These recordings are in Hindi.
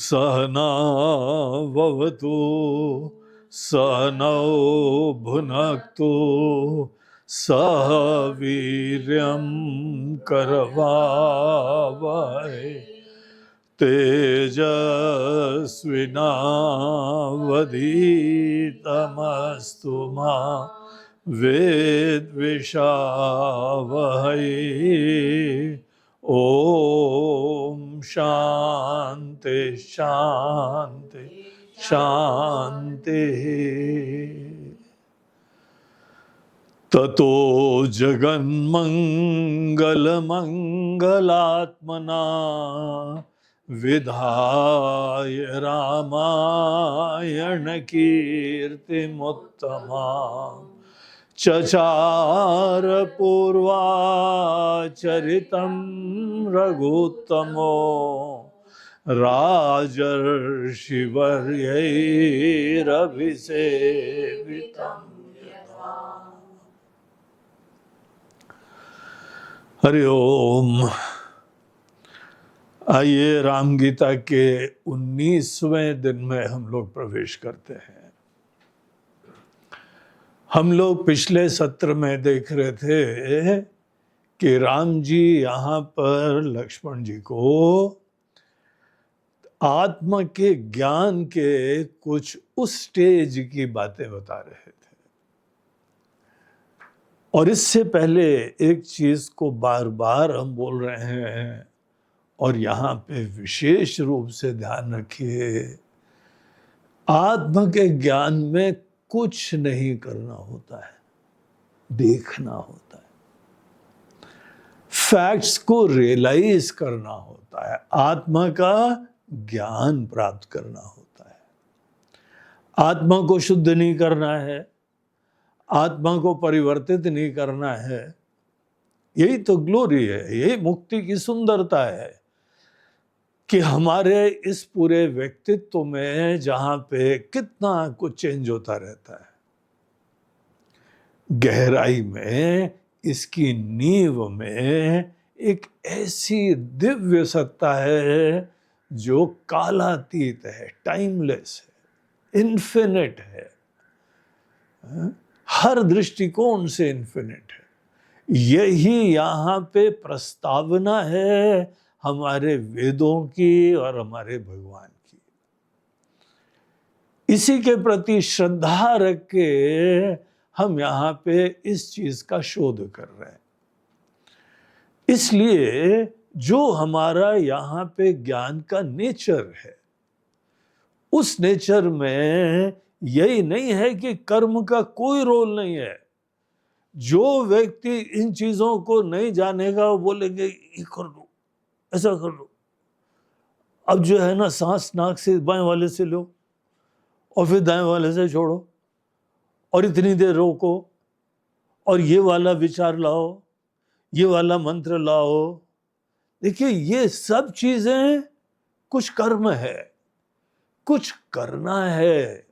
सहनाववतु सहनौ भुनक्तु सह वीर्यं करवावहै तेजस्विनावधीतमस्तु मा विद्विषावहै। ओम शांति शांति शांति। ततो जगन्मंगलमंगलात्मना विधाय रामायण कीर्तिमुत्तमा चचार पूर्वाचरितं रघुत्तमो राजर्षिवर्यैरभिसेवितम्। हरि ओम। आइए राम गीता के 19वें दिन में हम लोग प्रवेश करते हैं। हम लोग पिछले सत्र में देख रहे थे कि राम जी यहाँ पर लक्ष्मण जी को आत्मा के ज्ञान के कुछ उस स्टेज की बातें बता रहे थे। और इससे पहले एक चीज को बार बार हम बोल रहे हैं और यहाँ पे विशेष रूप से ध्यान रखिए, आत्मा के ज्ञान में कुछ नहीं करना होता है, देखना होता है, फैक्ट्स को रियलाइज करना होता है, आत्मा का ज्ञान प्राप्त करना होता है। आत्मा को शुद्ध नहीं करना है, आत्मा को परिवर्तित नहीं करना है। यही तो ग्लोरी है, यही मुक्ति की सुंदरता है कि हमारे इस पूरे व्यक्तित्व में जहां पे कितना कुछ चेंज होता रहता है, गहराई में इसकी नींव में एक ऐसी दिव्य सत्ता है जो कालातीत है, टाइमलेस है, इन्फिनिट है, हर दृष्टिकोण से इन्फिनिट है। यही यहाँ पे प्रस्तावना है हमारे वेदों की और हमारे भगवान की। इसी के प्रति श्रद्धा रख के हम यहाँ पे इस चीज का शोध कर रहे हैं। इसलिए जो हमारा यहाँ पे ज्ञान का नेचर है, उस नेचर में यही नहीं है कि कर्म का कोई रोल नहीं है। जो व्यक्ति इन चीजों को नहीं जानेगा वो बोलेंगे ये कर लो, ऐसा कर लो, अब जो है ना सांस नाक से बाएं वाले से लो और फिर दाएं वाले से छोड़ो और इतनी देर रोको और ये वाला विचार लाओ, ये वाला मंत्र लाओ। देखिए ये सब चीजें कुछ कर्म है, कुछ करना है।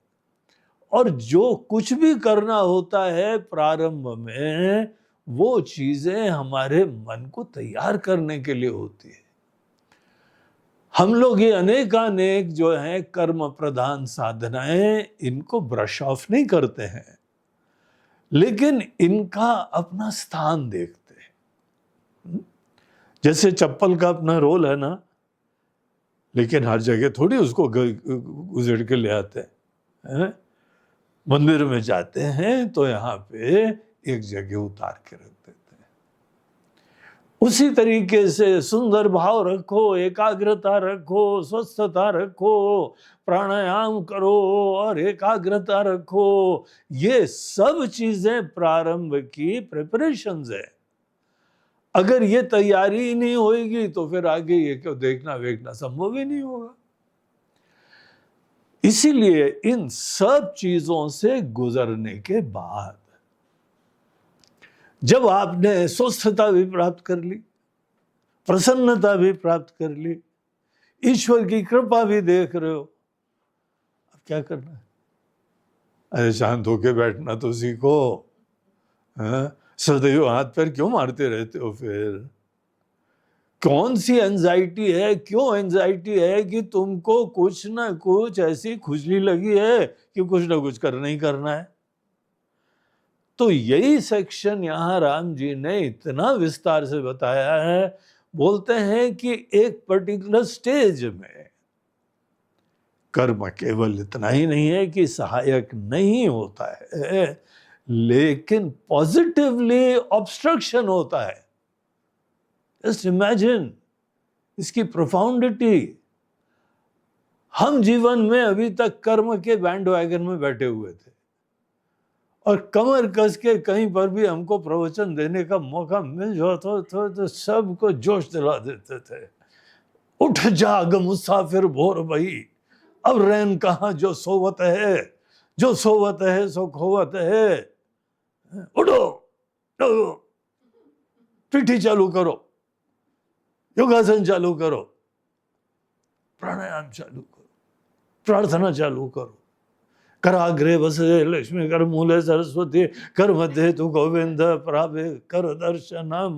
और जो कुछ भी करना होता है प्रारंभ में, वो चीजें हमारे मन को तैयार करने के लिए होती है। हम लोग ये अनेकानेक जो है कर्म प्रधान साधनाएं, इनको ब्रश ऑफ नहीं करते हैं, लेकिन इनका अपना स्थान देखते हैं। जैसे चप्पल का अपना रोल है ना, लेकिन हर जगह थोड़ी उसको गुजर के ले आते हैं। मंदिर में जाते हैं तो यहाँ पे एक जगह उतार के रख देते हैं। उसी तरीके से सुंदर भाव रखो, एकाग्रता रखो, स्वस्थता रखो, प्राणायाम करो और एकाग्रता रखो। ये सब चीजें प्रारंभ की प्रिपरेशंस है। अगर ये तैयारी ही नहीं होगी तो फिर आगे ये क्यों देखना वेखना संभव ही नहीं होगा। इसीलिए इन सब चीजों से गुजरने के बाद जब आपने स्वस्थता भी प्राप्त कर ली, प्रसन्नता भी प्राप्त कर ली, ईश्वर की कृपा भी देख रहे हो, अब क्या करना है? अरे शांत होके बैठना तो सीखो। सदैव हाथ पैर क्यों मारते रहते हो? फिर कौन सी एंजाइटी है, क्यों एंजाइटी है कि तुमको कुछ ना कुछ ऐसी खुजली लगी है कि कुछ ना कुछ करना ही करना है। तो यही सेक्शन यहां राम जी ने इतना विस्तार से बताया है। बोलते हैं कि एक पर्टिकुलर स्टेज में कर्म केवल इतना ही नहीं है कि सहायक नहीं होता है, लेकिन पॉजिटिवली ऑब्स्ट्रक्शन होता है। जस्ट इमेजिन इसकी प्रोफाउंडिटी। हम जीवन में अभी तक कर्म के बैंड वैगन में बैठे हुए थे और कमर कस के कहीं पर भी हमको प्रवचन देने का मौका मिल जाता तो सबको जोश दिला देते थे। उठ जाग मुसाफिर भोर भई, अब रैन कहाँ जो सोवत है, जो सोवत है सो खोवत है। उठो, उठो, पीठी चालू करो, योगासन चालू करो, प्राणायाम चालू करो, प्रार्थना चालू करो। कराग्रे वसे लक्ष्मी, कर मूले सरस्वती, कर मध्य तु गोविंद प्रावे, कर दर्शनम।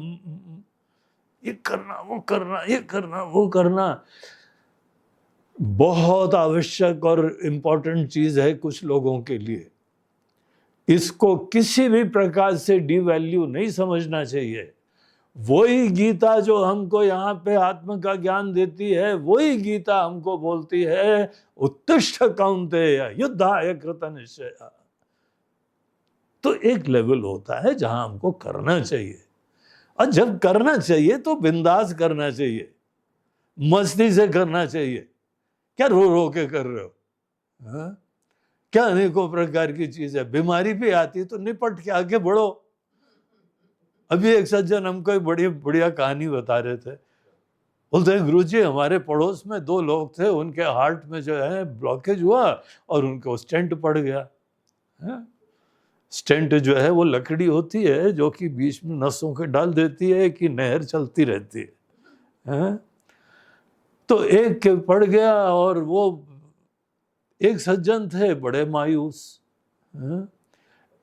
ये करना, वो करना, ये करना, वो करना बहुत आवश्यक और इम्पोर्टेंट चीज है कुछ लोगों के लिए। इसको किसी भी प्रकार से डिवैल्यू नहीं समझना चाहिए। वही गीता जो हमको यहाँ पे आत्म का ज्ञान देती है, वही गीता हमको बोलती है उत्तिष्ठ कौन्तेय युद्धाय कृत निश्चय। तो एक लेवल होता है जहां हमको करना चाहिए, और जब करना चाहिए तो बिंदास करना चाहिए, मस्ती से करना चाहिए। क्या रो रो के कर रहे हो? हाँ? क्या अनेकों प्रकार की चीज है। बीमारी भी आती है तो निपट के आगे बढ़ो। अभी एक सज्जन हमको एक बड़ी बढ़िया कहानी बता रहे थे। बोलते हैं गुरुजी, हमारे पड़ोस में 2 लोग थे, उनके हार्ट में जो है ब्लॉकेज हुआ और उनको स्टेंट पड़ गया। स्टेंट जो है वो लकड़ी होती है जो कि बीच में नसों के डाल देती है कि नहर चलती रहती है। तो एक के पड़ गया और वो एक सज्जन थे बड़े मायूस।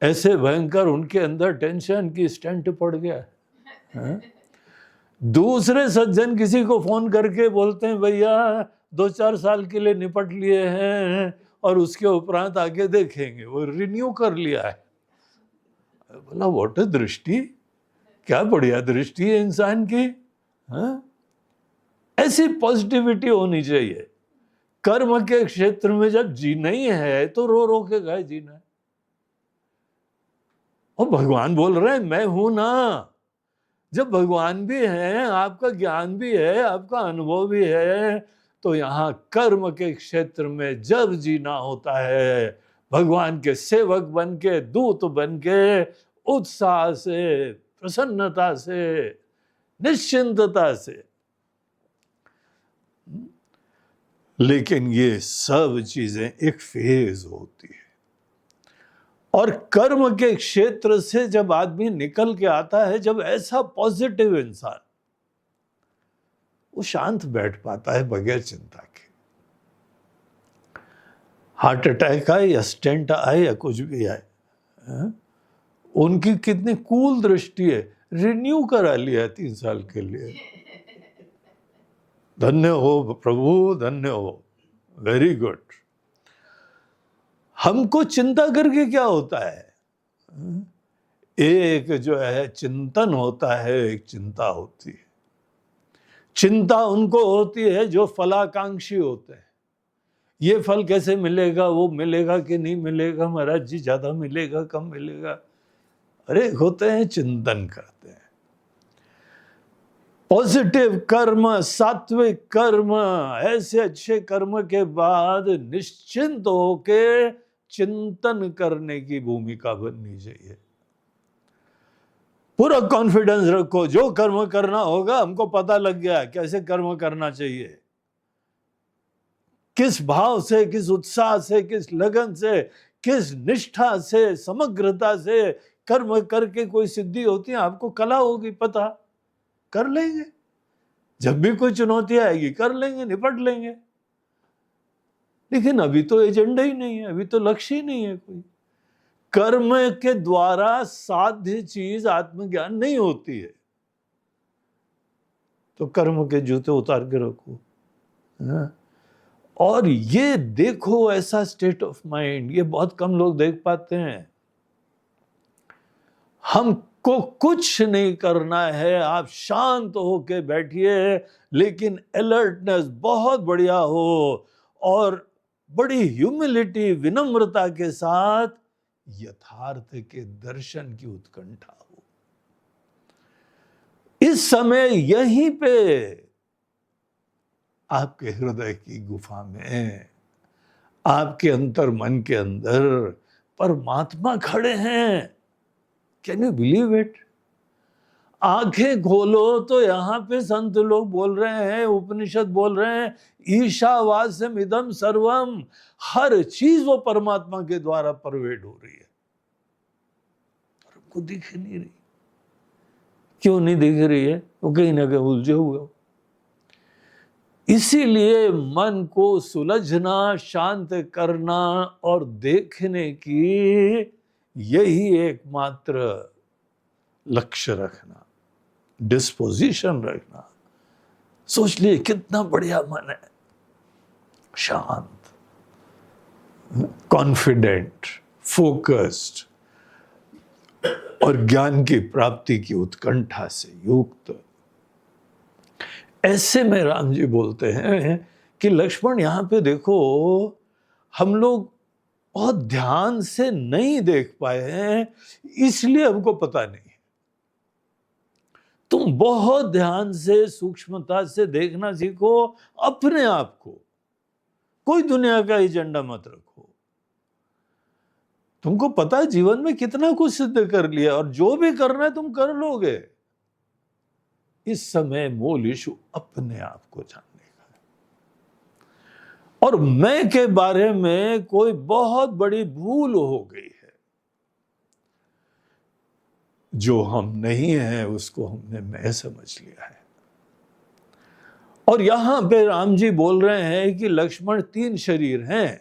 ऐसे भयंकर उनके अंदर टेंशन की स्टेंट पड़ गया। दूसरे सज्जन किसी को फोन करके बोलते हैं भैया 2-4 साल के लिए निपट लिए हैं और उसके उपरांत आगे देखेंगे, वो रिन्यू कर लिया है। बोला व्हाट अ दृष्टि, क्या बढ़िया दृष्टि है इंसान की। ऐसी पॉजिटिविटी होनी चाहिए। कर्म के क्षेत्र में जब जीना ही है तो रो रो के गए जीना है। और भगवान बोल रहे हैं मैं हूं ना। जब भगवान भी है, आपका ज्ञान भी है, आपका अनुभव भी है, तो यहां कर्म के क्षेत्र में जब जीना होता है भगवान के सेवक बन के, दूत बन के, उत्साह से, प्रसन्नता से, निश्चिंतता से। लेकिन ये सब चीजें एक फेज होती है। और कर्म के क्षेत्र से जब आदमी निकल के आता है, जब ऐसा पॉजिटिव इंसान, वो शांत बैठ पाता है बगैर चिंता के। हार्ट अटैक आए या स्टेंट आए या कुछ भी आए, उनकी कितनी कूल दृष्टि है, रिन्यू करा लिया 3 साल के लिए। धन्य हो प्रभु, धन्य हो, वेरी गुड। हमको चिंता करके क्या होता है? एक जो है चिंतन होता है, एक चिंता होती है। चिंता उनको होती है जो फलाकांक्षी होते हैं। ये फल कैसे मिलेगा, वो मिलेगा कि नहीं मिलेगा, महाराज जी ज्यादा मिलेगा कम मिलेगा। अरे होते हैं चिंतन करते हैं। पॉजिटिव कर्म, सात्विक कर्म, ऐसे अच्छे कर्म के बाद निश्चिंत होके चिंतन करने की भूमिका बननी चाहिए। पूरा कॉन्फिडेंस रखो, जो कर्म करना होगा हमको पता लग गया कैसे कर्म करना चाहिए, किस भाव से, किस उत्साह से, किस लगन से, किस निष्ठा से, समग्रता से कर्म करके कोई सिद्धि होती है, आपको कला होगी पता, कर लेंगे। जब भी कोई चुनौती आएगी कर लेंगे, निपट लेंगे। लेकिन अभी तो एजेंडा ही नहीं है, अभी तो लक्ष्य ही नहीं है कोई। कर्म के द्वारा साध्य चीज आत्मज्ञान नहीं होती है। तो कर्म के जूते उतार के रखो। हाँ? और ये देखो, ऐसा स्टेट ऑफ माइंड ये बहुत कम लोग देख पाते हैं। हमको कुछ नहीं करना है, आप शांत होके बैठिए, लेकिन अलर्टनेस बहुत बढ़िया हो और बड़ी ह्यूमिलिटी, विनम्रता के साथ यथार्थ के दर्शन की उत्कंठा हो। इस समय यहीं पे आपके हृदय की गुफा में, आपके अंतर मन के अंदर परमात्मा खड़े हैं। Can you believe it? आंखें खोलो तो यहां पे संत लोग बोल रहे हैं, उपनिषद बोल रहे हैं, ईशावास्यम इदम सर्वम। हर चीज वो परमात्मा के द्वारा परवेड हो रही है और हमको दिख नहीं रही। क्यों नहीं दिख रही है? वो कहीं ना कहीं उलझे हुए हो। इसीलिए मन को सुलझना, शांत करना और देखने की यही एकमात्र लक्ष्य रखना, डिस्पोजिशन रखना। सोच लिए कितना बढ़िया मन है, शांत, कॉन्फिडेंट, फोकस्ड और ज्ञान की प्राप्ति की उत्कंठा से युक्त। ऐसे में राम जी बोलते हैं कि लक्ष्मण यहां पे देखो, हम लोग बहुत ध्यान से नहीं देख पाए हैं, इसलिए हमको पता नहीं। तुम बहुत ध्यान से, सूक्ष्मता से देखना सीखो अपने आप को। कोई दुनिया का एजेंडा मत रखो। तुमको पता है जीवन में कितना कुछ सिद्ध कर लिया और जो भी करना है तुम कर लोगे। इस समय मूल इशू अपने आप को जानने का है। और मैं के बारे में कोई बहुत बड़ी भूल हो गई है। जो हम नहीं है उसको हमने मैं समझ लिया है। और यहां पे राम जी बोल रहे हैं कि लक्ष्मण 3 शरीर हैं,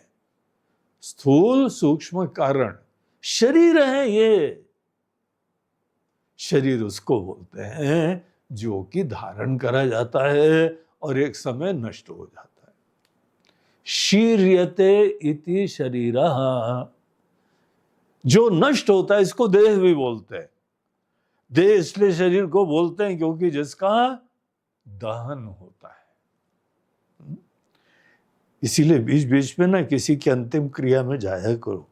स्थूल, सूक्ष्म, कारण। शरीर है ये। शरीर उसको बोलते हैं जो कि धारण करा जाता है और एक समय नष्ट हो जाता है। शीर्यते इति शरीरः, जो नष्ट होता है इसको देह भी बोलते हैं। देह इसलिए शरीर को बोलते हैं क्योंकि जिसका दहन होता है। इसीलिए बीच बीच में ना किसी की अंतिम क्रिया में जाया करो,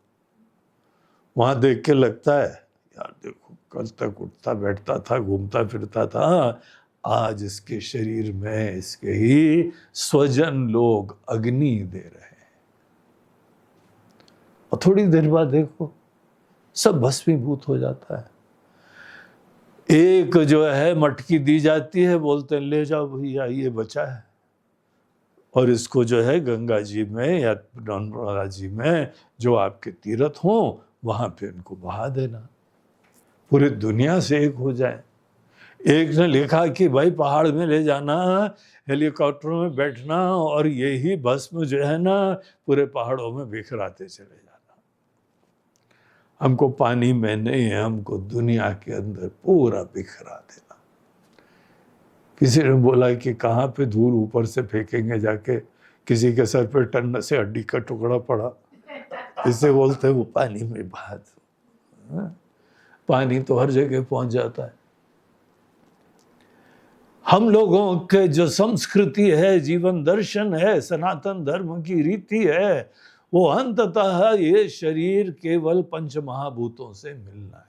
वहां देख के लगता है यार देखो, कल तक उठता बैठता था, घूमता फिरता था, आज इसके शरीर में इसके ही स्वजन लोग अग्नि दे रहे हैं और थोड़ी देर बाद देखो सब भस्मीभूत हो जाता है। एक जो है मटकी दी जाती है, बोलते हैं ले जाओ भैया ये बचा है, और इसको जो है गंगा जी में या नर्मदा जी में जो आपके तीर्थ हो वहां पे इनको बहा देना, पूरी दुनिया से एक हो जाए। एक ने लिखा कि भाई पहाड़ में ले जाना, हेलीकॉप्टर में बैठना और यही भस्म जो है ना पूरे पहाड़ों में बिखराते चले जाना। हमको पानी में नहीं है, हमको दुनिया के अंदर पूरा बिखरा देना। किसी ने बोला कि कहाँ पे धूल ऊपर से फेंकेंगे जाके, किसी के सर पे टन से हड्डी का टुकड़ा पड़ा, इससे बोलते हैं वो पानी में बहा दो। पानी तो हर जगह पहुंच जाता है। हम लोगों के जो संस्कृति है, जीवन दर्शन है, सनातन धर्म की रीति है, वो अंततः ये शरीर केवल 5 महाभूतों से मिलना है।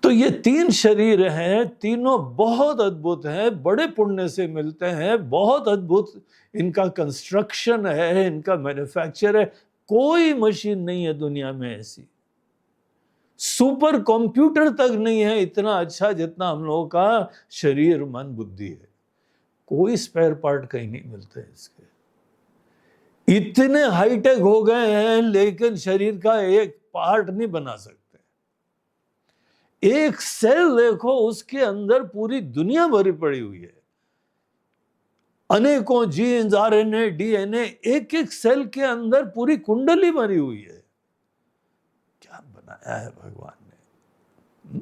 तो ये 3 शरीर हैं, तीनों बहुत अद्भुत हैं, बड़े पुण्य से मिलते हैं, बहुत अद्भुत इनका कंस्ट्रक्शन है, इनका मैन्युफैक्चर है। कोई मशीन नहीं है दुनिया में ऐसी, सुपर कंप्यूटर तक नहीं है इतना अच्छा जितना हम लोगों का शरीर, मन, बुद्धि है। कोई स्पेयर पार्ट कहीं नहीं मिलते इसके। इतने हाईटेक हो गए हैं लेकिन शरीर का एक पार्ट नहीं बना सकते। एक सेल देखो, उसके अंदर पूरी दुनिया भरी पड़ी हुई है, अनेकों जीन्स, आरएनए, डीएनए, एक एक सेल के अंदर पूरी कुंडली भरी हुई है। क्या बनाया है भगवान ने।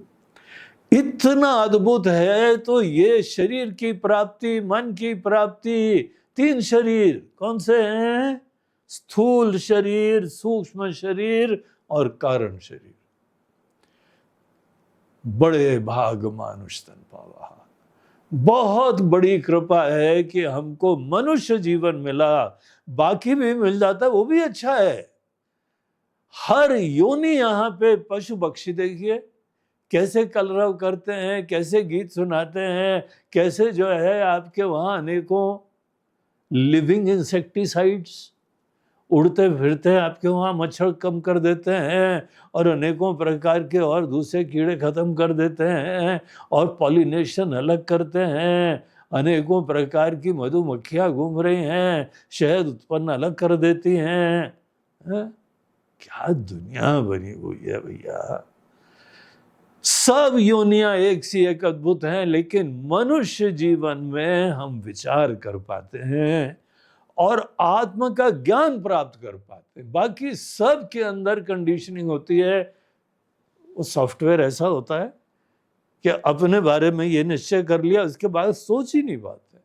इतना अद्भुत है। तो ये शरीर की प्राप्ति, मन की प्राप्ति, 3 शरीर कौन से हैं? स्थूल शरीर, सूक्ष्म शरीर और कारण शरीर। बड़े भाग मानुष तन पावा। बहुत बड़ी कृपा है कि हमको मनुष्य जीवन मिला। बाकी भी मिल जाता वो भी अच्छा है। हर योनि यहाँ पे पशु पक्षी देखिए कैसे कलरव करते हैं, कैसे गीत सुनाते हैं, कैसे जो है आपके वहां अनेकों लिविंग इंसेक्टिसाइड्स उड़ते फिरते हैं, आपके वहां मच्छर कम कर देते हैं और अनेकों प्रकार के और दूसरे कीड़े खत्म कर देते हैं और पॉलिनेशन अलग करते हैं। अनेकों प्रकार की मधुमक्खियां घूम रही हैं, शहद उत्पन्न अलग कर देती हैं। क्या दुनिया बनी हुई है भैया। सब योनियां एक सी एक अद्भुत हैं, लेकिन मनुष्य जीवन में हम विचार कर पाते हैं और आत्मा का ज्ञान प्राप्त कर पाते हैं। बाकी सब के अंदर कंडीशनिंग होती है। वो सॉफ्टवेयर ऐसा होता है कि अपने बारे में ये निश्चय कर लिया, उसके बाद सोच ही नहीं पाते।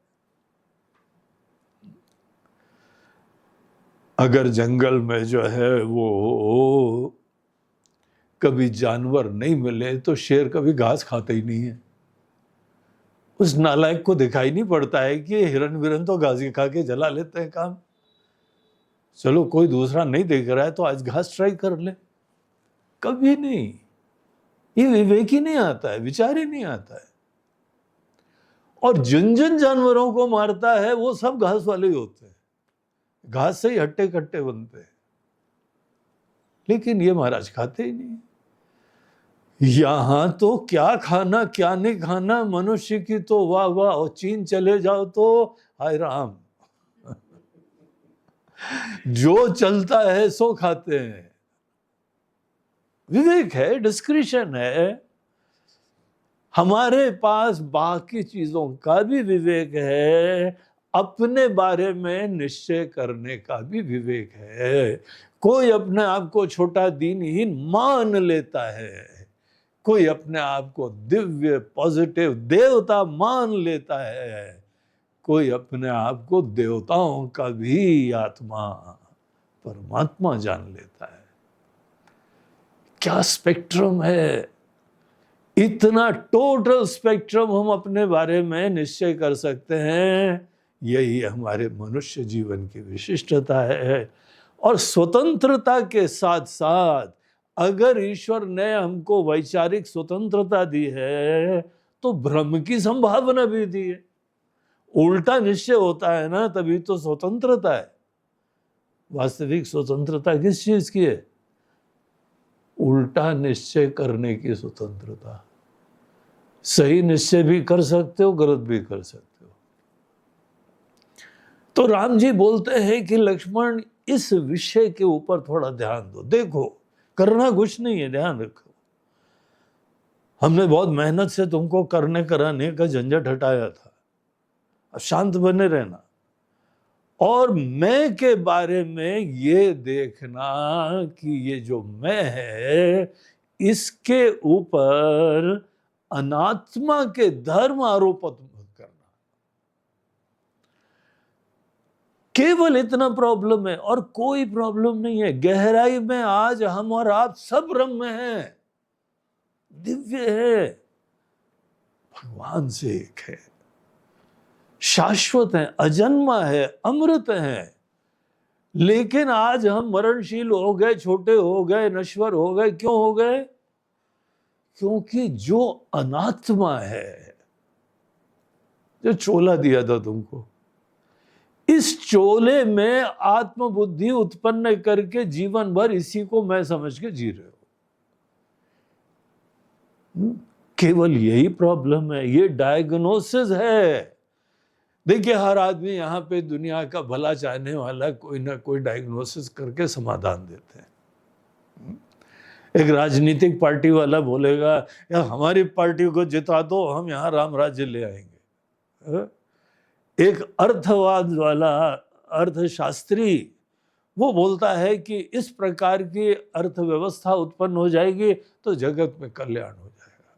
अगर जंगल में जो है वो कभी जानवर नहीं मिले तो शेर कभी घास खाता ही नहीं है। उस नालायक को दिखाई नहीं पड़ता है कि हिरन विरन तो घास खा के जला लेते हैं काम। चलो कोई दूसरा नहीं देख रहा है तो आज घास ट्राई कर ले। कभी नहीं, ये विवेक ही नहीं आता है, विचार ही नहीं आता है। और जिन जिन जानवरों को मारता है वो सब घास वाले ही होते हैं, घास से ही हट्टे कट्टे बनते हैं। लेकिन ये महाराज खाते ही नहीं। यहां तो क्या खाना क्या नहीं खाना मनुष्य की तो वाह वाह। और चीन चले जाओ तो हाय राम, जो चलता है सो खाते हैं। विवेक है, डिस्क्रिशन है। हमारे पास बाकी चीजों का भी विवेक है, अपने बारे में निश्चय करने का भी विवेक है। कोई अपने आप को छोटा दीनहीन मान लेता है, कोई अपने आप को दिव्य पॉजिटिव देवता मान लेता है, कोई अपने आप को देवताओं का भी आत्मा परमात्मा जान लेता है। क्या स्पेक्ट्रम है। इतना टोटल स्पेक्ट्रम हम अपने बारे में निश्चय कर सकते हैं। यही हमारे मनुष्य जीवन की विशिष्टता है। और स्वतंत्रता के साथ साथ अगर ईश्वर ने हमको वैचारिक स्वतंत्रता दी है तो भ्रम की संभावना भी दी है। उल्टा निश्चय होता है ना, तभी तो स्वतंत्रता है। वास्तविक स्वतंत्रता किस चीज की है? उल्टा निश्चय करने की स्वतंत्रता। सही निश्चय भी कर सकते हो, गलत भी कर सकते हो। तो राम जी बोलते हैं कि लक्ष्मण इस विषय के ऊपर थोड़ा ध्यान दो। देखो करना कुछ नहीं है, ध्यान रखो। हमने बहुत मेहनत से तुमको करने कराने का झंझट हटाया था, अब शांत बने रहना। और मैं के बारे में ये देखना कि ये जो मैं है इसके ऊपर अनात्मा के धर्म आरोपित मत करना। केवल इतना प्रॉब्लम है और कोई प्रॉब्लम नहीं है। गहराई में आज हम और आप सब ब्रह्म हैं, दिव्य है, भगवान से एक है, शाश्वत है, अजन्मा है, अमृत है। लेकिन आज हम मरणशील हो गए, छोटे हो गए, नश्वर हो गए। क्यों हो गए? क्योंकि जो अनात्मा है, जो चोला दिया था तुमको, इस चोले में आत्मबुद्धि उत्पन्न करके जीवन भर इसी को मैं समझ के जी रहे हो। केवल यही प्रॉब्लम है, ये डायग्नोसिस है। देखिए हर आदमी यहाँ पे दुनिया का भला चाहने वाला कोई ना कोई डायग्नोसिस करके समाधान देते हैं। एक राजनीतिक पार्टी वाला बोलेगा या हमारी पार्टी को जिता दो, हम यहाँ राम राज्य ले आएंगे। एक अर्थवाद वाला अर्थशास्त्री वो बोलता है कि इस प्रकार की अर्थव्यवस्था उत्पन्न हो जाएगी तो जगत में कल्याण हो जाएगा।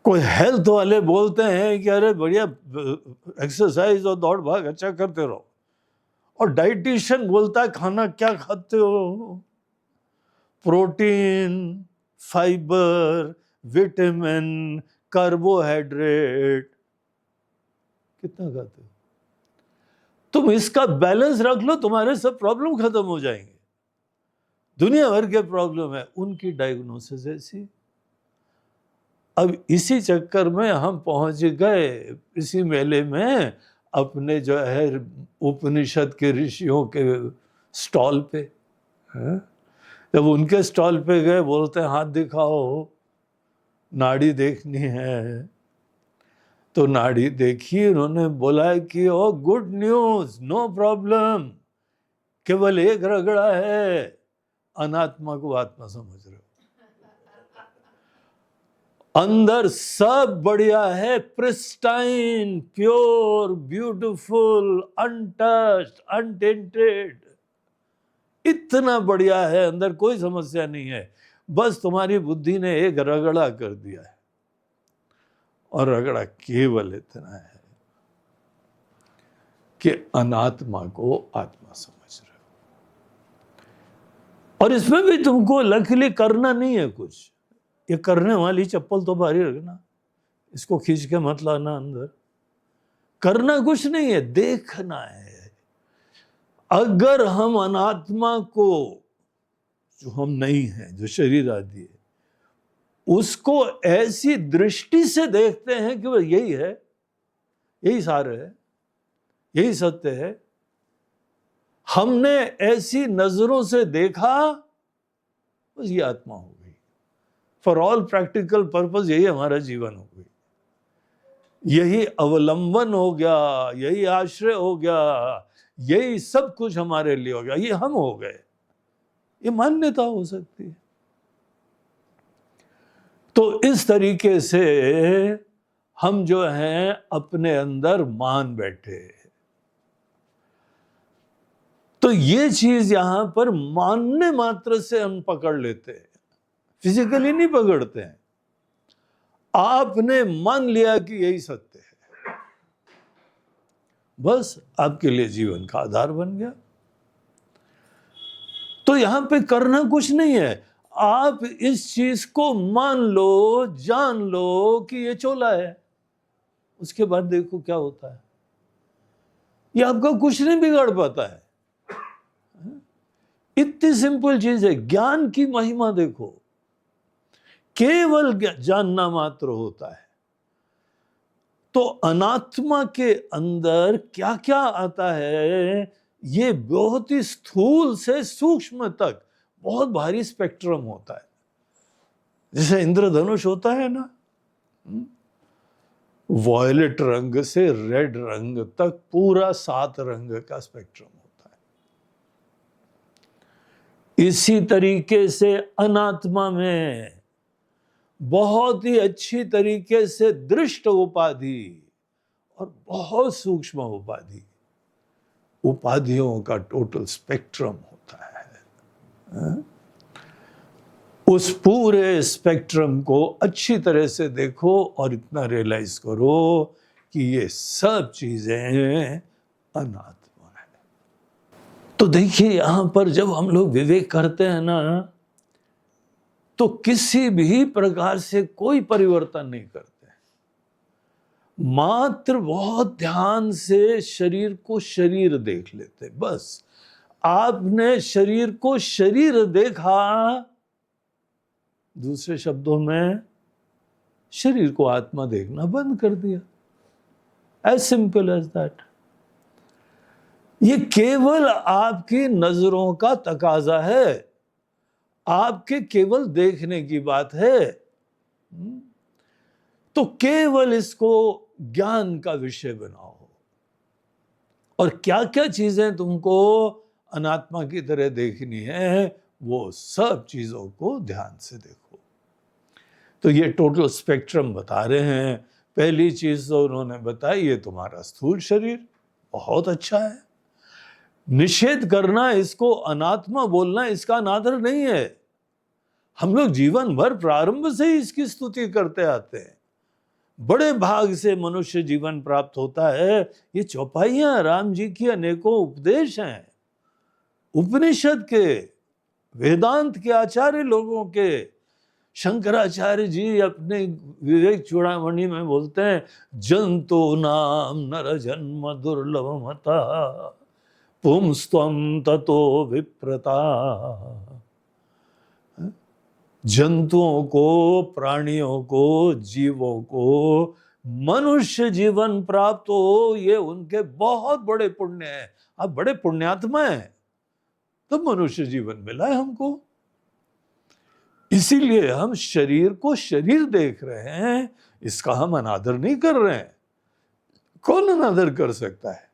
कोई हेल्थ वाले बोलते हैं कि अरे बढ़िया एक्सरसाइज और दौड़ भाग अच्छा करते रहो, और डाइटिशियन बोलता है खाना क्या खाते हो, प्रोटीन, फाइबर, विटामिन, कार्बोहाइड्रेट कितना खाते हो? तुम इसका बैलेंस रख लो, तुम्हारे सब प्रॉब्लम खत्म हो जाएंगे। दुनिया भर के प्रॉब्लम है, उनकी डायग्नोसिस ऐसी। अब इसी चक्कर में हम पहुंच गए इसी मेले में अपने जो है उपनिषद के ऋषियों के स्टॉल पे। जब उनके स्टॉल पे गए, बोलते हैं हाथ दिखाओ, नाड़ी देखनी है। तो नाड़ी देखी, उन्होंने बोला कि ओ गुड न्यूज, नो प्रॉब्लम, केवल एक रगड़ा है, अनात्मा को आत्मा समझ रहे हो, अंदर सब बढ़िया है, pristine, pure, beautiful, untouched, unattended, इतना बढ़िया है, अंदर कोई समस्या नहीं है, बस तुम्हारी बुद्धि ने एक रगड़ा कर दिया है, और रगड़ा केवल इतना है कि अनात्मा को आत्मा समझ रहे हो। और इसमें भी तुमको लकीली करना नहीं है कुछ, ये करने वाली चप्पल तो बाहर ही रखना, इसको खींच के मत लाना अंदर, करना कुछ नहीं है, देखना है। अगर हम अनात्मा को, जो हम नहीं हैं, जो शरीर आदि है, उसको ऐसी दृष्टि से देखते हैं कि वह यही है, यही सार है, यही सत्य है, हमने ऐसी नजरों से देखा, बस ये आत्मा हो गई। फॉर ऑल प्रैक्टिकल पर्पस यही हमारा जीवन हो गई, यही अवलंबन हो गया, यही आश्रय हो गया, यही सब कुछ हमारे लिए हो गया, ये हम हो गए। ये मान्यता हो सकती है। तो इस तरीके से हम जो हैं अपने अंदर मान बैठे। तो ये चीज यहां पर मानने मात्र से हम पकड़ लेते हैं, फिजिकली नहीं पकड़ते हैं। आपने मान लिया कि यही सत्य है, बस आपके लिए जीवन का आधार बन गया। तो यहां पे करना कुछ नहीं है, आप इस चीज को मान लो, जान लो कि ये चोला है, उसके बाद देखो क्या होता है। ये आपका कुछ नहीं बिगाड़ पाता है, इतनी सिंपल चीज है। ज्ञान की महिमा देखो, केवल जानना मात्र होता है। तो अनात्मा के अंदर क्या क्या आता है, ये बहुत ही स्थूल से सूक्ष्म तक बहुत भारी स्पेक्ट्रम होता है। जैसे इंद्रधनुष होता है ना, वॉयलेट रंग से रेड रंग तक पूरा 7 रंग का स्पेक्ट्रम होता है। इसी तरीके से अनात्मा में बहुत ही अच्छी तरीके से दृष्ट उपाधि और बहुत सूक्ष्म उपाधि, उपाधियों का टोटल स्पेक्ट्रम होता है। उस पूरे स्पेक्ट्रम को अच्छी तरह से देखो और इतना रियलाइज करो कि ये सब चीजें अनात्मा है। तो देखिए यहां पर जब हम लोग विवेक करते हैं ना, तो किसी भी प्रकार से कोई परिवर्तन नहीं करते, मात्र बहुत ध्यान से शरीर को शरीर देख लेते। बस आपने शरीर को शरीर देखा, दूसरे शब्दों में शरीर को आत्मा देखना बंद कर दिया। As simple as that. ये केवल आपकी नजरों का तकाजा है, आपके केवल देखने की बात है। तो केवल इसको ज्ञान का विषय बनाओ, और क्या क्या चीजें तुमको अनात्मा की तरह देखनी है, वो सब चीजों को ध्यान से देखो। तो ये टोटल स्पेक्ट्रम बता रहे हैं। पहली चीज तो उन्होंने बताई, ये तुम्हारा स्थूल शरीर बहुत अच्छा है। निषेध करना, इसको अनात्मा बोलना, इसका अनादर नहीं है। हम लोग जीवन भर प्रारंभ से ही इसकी स्तुति करते आते हैं। बड़े भाग से मनुष्य जीवन प्राप्त होता है। ये चौपाइयां राम जी की अनेकों उपदेश हैं, उपनिषद के, वेदांत के आचार्य लोगों के। शंकराचार्य जी अपने विवेक चूड़ामणि में बोलते हैं, जंतु नाम नर जन्म दुर्लभमता पुंस्त्वं ततो विप्रता। जंतुओं को, प्राणियों को, जीवों को मनुष्य जीवन प्राप्त हो, ये उनके बहुत बड़े पुण्य है। आप बड़े पुण्यात्मा हैं, तो मनुष्य जीवन मिला है हमको। इसीलिए हम शरीर को शरीर देख रहे हैं, इसका हम अनादर नहीं कर रहे हैं। कौन अनादर कर सकता है?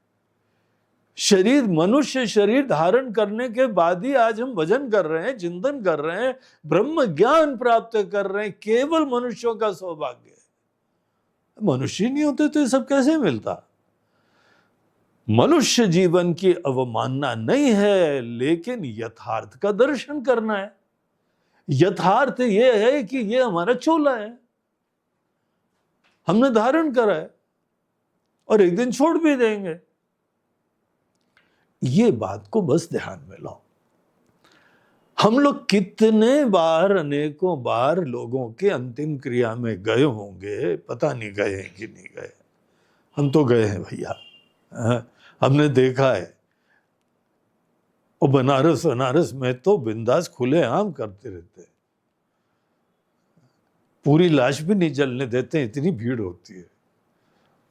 शरीर, मनुष्य शरीर धारण करने के बाद ही आज हम भजन कर रहे हैं, चिंतन कर रहे हैं, ब्रह्म ज्ञान प्राप्त कर रहे हैं। केवल मनुष्यों का सौभाग्य है। मनुष्य नहीं होते तो ये सब कैसे मिलता? मनुष्य जीवन की अवमानना नहीं है, लेकिन यथार्थ का दर्शन करना है। यथार्थ ये है कि ये हमारा चोला है, हमने धारण करा है और एक दिन छोड़ भी देंगे। ये बात को बस ध्यान में लाओ। हम लोग कितने बार, अनेकों बार लोगों के अंतिम क्रिया में गए होंगे, पता नहीं गए हैं कि नहीं गए। हम तो गए हैं भैया, हमने देखा है। और बनारस में तो बिंदास खुले आम करते रहते हैं, पूरी लाश भी नहीं जलने देते, इतनी भीड़ होती है।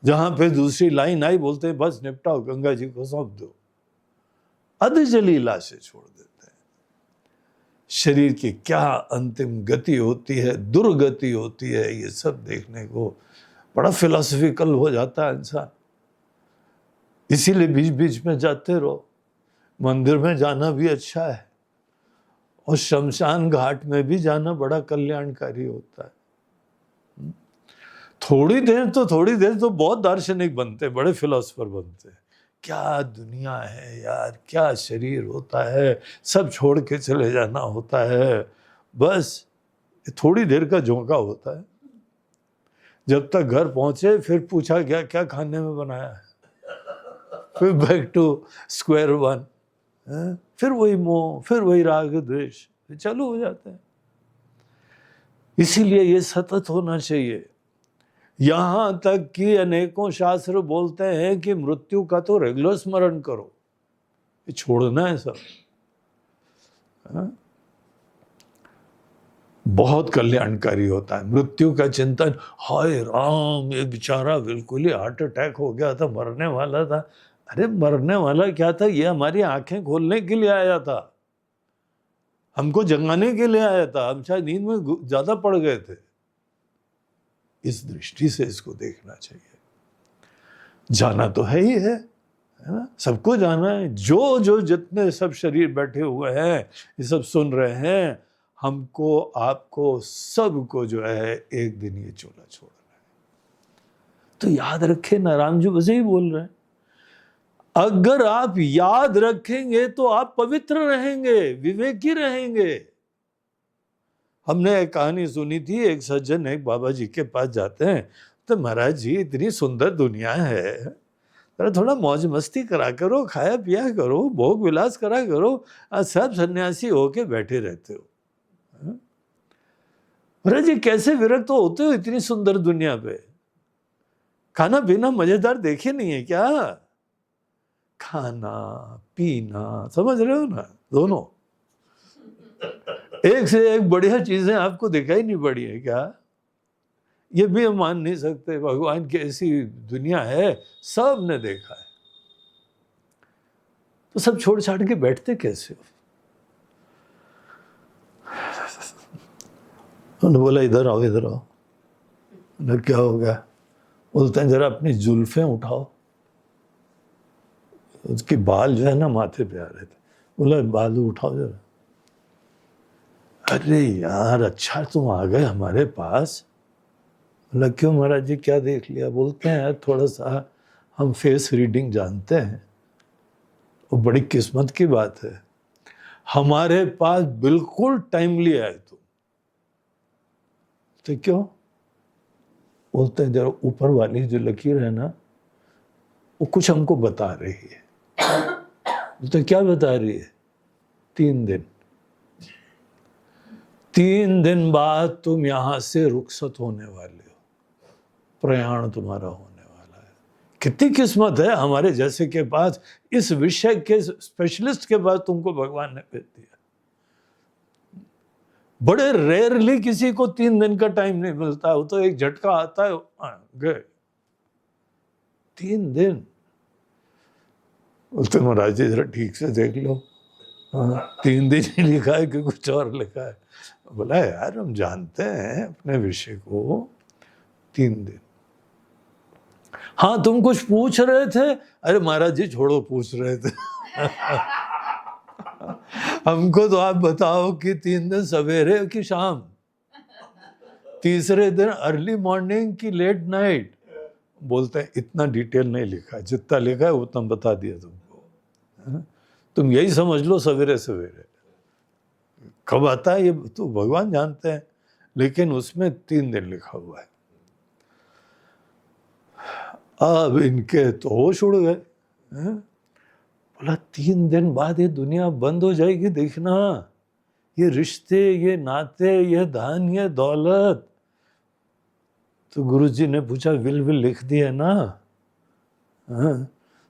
जहां पे दूसरी लाइन आई, बोलते हैं बस निपटाओ, गंगा जी को सौंप दो, अध जली लाशें छोड़ देते हैं। शरीर की क्या अंतिम गति होती है, दुर्गति होती है, ये सब देखने को बड़ा फिलोसफिकल हो जाता है इंसान। इसीलिए बीच बीच में जाते रहो। मंदिर में जाना भी अच्छा है, और शमशान घाट में भी जाना बड़ा कल्याणकारी होता है। थोड़ी देर तो बहुत दार्शनिक बनते, बड़े फिलोसफर बनते। क्या दुनिया है यार, क्या शरीर होता है, सब छोड़ के चले जाना होता है। बस थोड़ी देर का झोंका होता है। जब तक घर पहुंचे फिर पूछा क्या क्या खाने में बनाया है, फिर बैक टू स्क्वायर वन, फिर वही मोह, फिर वही राग द्वेष चालू हो जाते हैं। इसीलिए ये सतत होना चाहिए। यहां तक कि अनेकों शास्त्र बोलते हैं कि मृत्यु का तो रेगुलर स्मरण करो, ये छोड़ना है सब। बहुत कल्याणकारी होता है मृत्यु का चिंतन। हाय राम, ये बेचारा बिल्कुल ही हार्ट अटैक हो गया था, मरने वाला था। अरे मरने वाला क्या था, ये हमारी आंखें खोलने के लिए आया था, हमको जगाने के लिए आया था। हम शायद नींद में ज्यादा पड़ गए थे। इस दृष्टि से इसको देखना चाहिए। जाना तो है ही है ना, सबको जाना है। जो जितने सब शरीर बैठे हुए हैं, ये सब सुन रहे हैं, हमको, आपको, सबको जो है एक दिन ये चोला छोड़ना है। तो याद रखें ना, राम जी वैसे ही बोल रहे हैं, अगर आप याद रखेंगे तो आप पवित्र रहेंगे, विवेकी रहेंगे। हमने एक कहानी सुनी थी, एक सज्जन एक बाबा जी के पास जाते हैं, तो महाराज जी इतनी सुंदर दुनिया है, थोड़ा मौज मस्ती करा करो, खाया पिया करो, भोग विलास करा करो, सब सन्यासी होके बैठे रहते हो। महाराज जी कैसे विरक्त होते हो इतनी सुंदर दुनिया पे? खाना पीना मजेदार देखे नहीं है क्या? खाना पीना, समझ रहे हो ना, दोनों एक से एक बढ़िया चीजें आपको दिखाई नहीं पड़ी है क्या? ये भी हम मान नहीं सकते, भगवान की ऐसी दुनिया है, सब ने देखा है। तो सब छोड़ छाड़ के बैठते कैसे हो? उन्होंने बोला इधर आओ, इधर आओ। उन्हें क्या हो गया? बोलते हैं जरा अपनी जुल्फें उठाओ। उसके बाल जो है ना माथे पे आ रहे थे। बोला बाल उठाओ जरा। अरे यार अच्छा तुम आ गए हमारे पास। बोला क्यों महाराज जी, क्या देख लिया? बोलते हैं यार थोड़ा सा हम फेस रीडिंग जानते हैं, वो बड़ी किस्मत की बात है, हमारे पास बिल्कुल टाइमली आए तुम। तो क्यों? बोलते हैं जरा ऊपर वाली जो लकीर है ना वो कुछ हमको बता रही है। तो क्या बता रही है? 3 दिन, 3 दिन बाद तुम यहां से रुखसत होने वाले हो, प्रयाण तुम्हारा होने वाला है। कितनी किस्मत है हमारे जैसे के पास, इस विषय के स्पेशलिस्ट के पास तुमको भगवान ने भेज दिया। बड़े रेयरली किसी को 3 दिन का टाइम नहीं मिलता, वो तो एक झटका आता है, गए 3 दिन। बोलते महाराज जी जरा ठीक से देख लो, 3 दिन ही लिखा है कि कुछ और लिखा है। बोला यार हम जानते हैं अपने विषय को, 3 दिन। हाँ तुम कुछ पूछ रहे थे? अरे महाराज जी छोड़ो पूछ रहे थे हमको तो आप बताओ कि 3 दिन सवेरे की शाम, तीसरे दिन अर्ली मॉर्निंग की लेट नाइट। बोलते हैं इतना डिटेल नहीं लिखा, जितना लिखा है उतना बता दिया तुमको। तुम यही समझ लो सवेरे सवेरे, कब आता है ये तो भगवान जानते हैं, लेकिन उसमें 3 दिन लिखा हुआ है। अब इनके तो होश उड़ गए। बोला 3 दिन बाद ये दुनिया बंद हो जाएगी, देखना, ये रिश्ते, ये नाते, ये धन, ये दौलत। तो गुरुजी ने पूछा विल लिख दी है ना?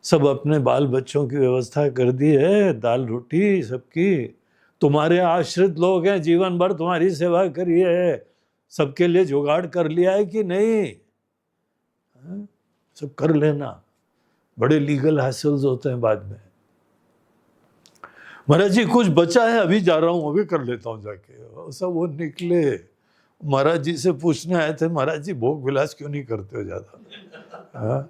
सब अपने बाल बच्चों की व्यवस्था कर दी है, दाल रोटी सबकी, तुम्हारे आश्रित लोग हैं, जीवन भर तुम्हारी सेवा करी है, सबके लिए जुगाड़ कर लिया है कि नहीं? सब कर लेना, बड़े लीगल हैसल्स होते हैं बाद में। महाराज जी कुछ बचा है, अभी जा रहा हूं, अभी कर लेता हूं जाके। सब वो निकले, महाराज जी से पूछने आए थे, महाराज जी भोग विलास क्यों नहीं करते हो ज्यादा?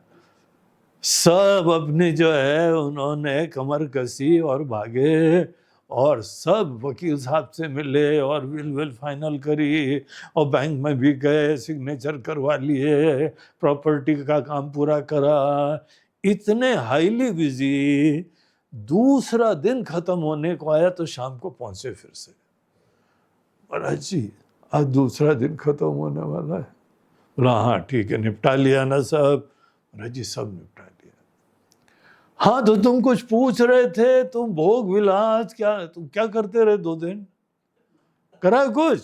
सब अपने जो है उन्होंने कमर कसी और भागे, और सब वकील साहब से मिले और विल फाइनल करी, और बैंक में भी गए, सिग्नेचर करवा लिए, प्रॉपर्टी का काम पूरा करा। इतने हाईली बिजी, दूसरा दिन खत्म होने को आया तो शाम को पहुंचे फिर से। महाराज जी आज दूसरा दिन खत्म होने वाला है। बोला हाँ ठीक है, निपटा लिया ना सब? महाराज जी सब निपटा लिया। हाँ तो तुम कुछ पूछ रहे थे, तुम भोग विलास क्या, तुम क्या करते रहे 2 दिन? करा कुछ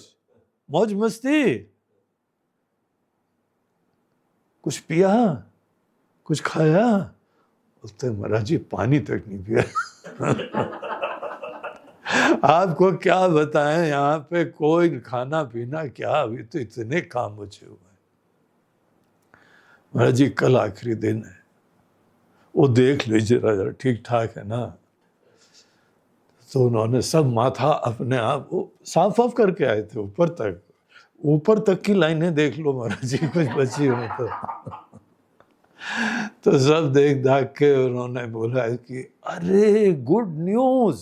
मौज मस्ती? कुछ पिया, कुछ खाया? बोलते महाराज जी पानी तक नहीं पिया आपको क्या बताएं, यहाँ पे कोई खाना पीना क्या, अभी तो इतने काम बचे हुए हैं। महाराज जी कल आखिरी दिन है, वो देख लीजिए जरा ठीक ठाक है ना? तो उन्होंने सब माथा अपने आप वो साफ ऑफ करके आए थे, ऊपर तक की लाइनें देख लो महाराज जी, कुछ बची हो तो सब देख दाख के उन्होंने बोला कि अरे गुड न्यूज,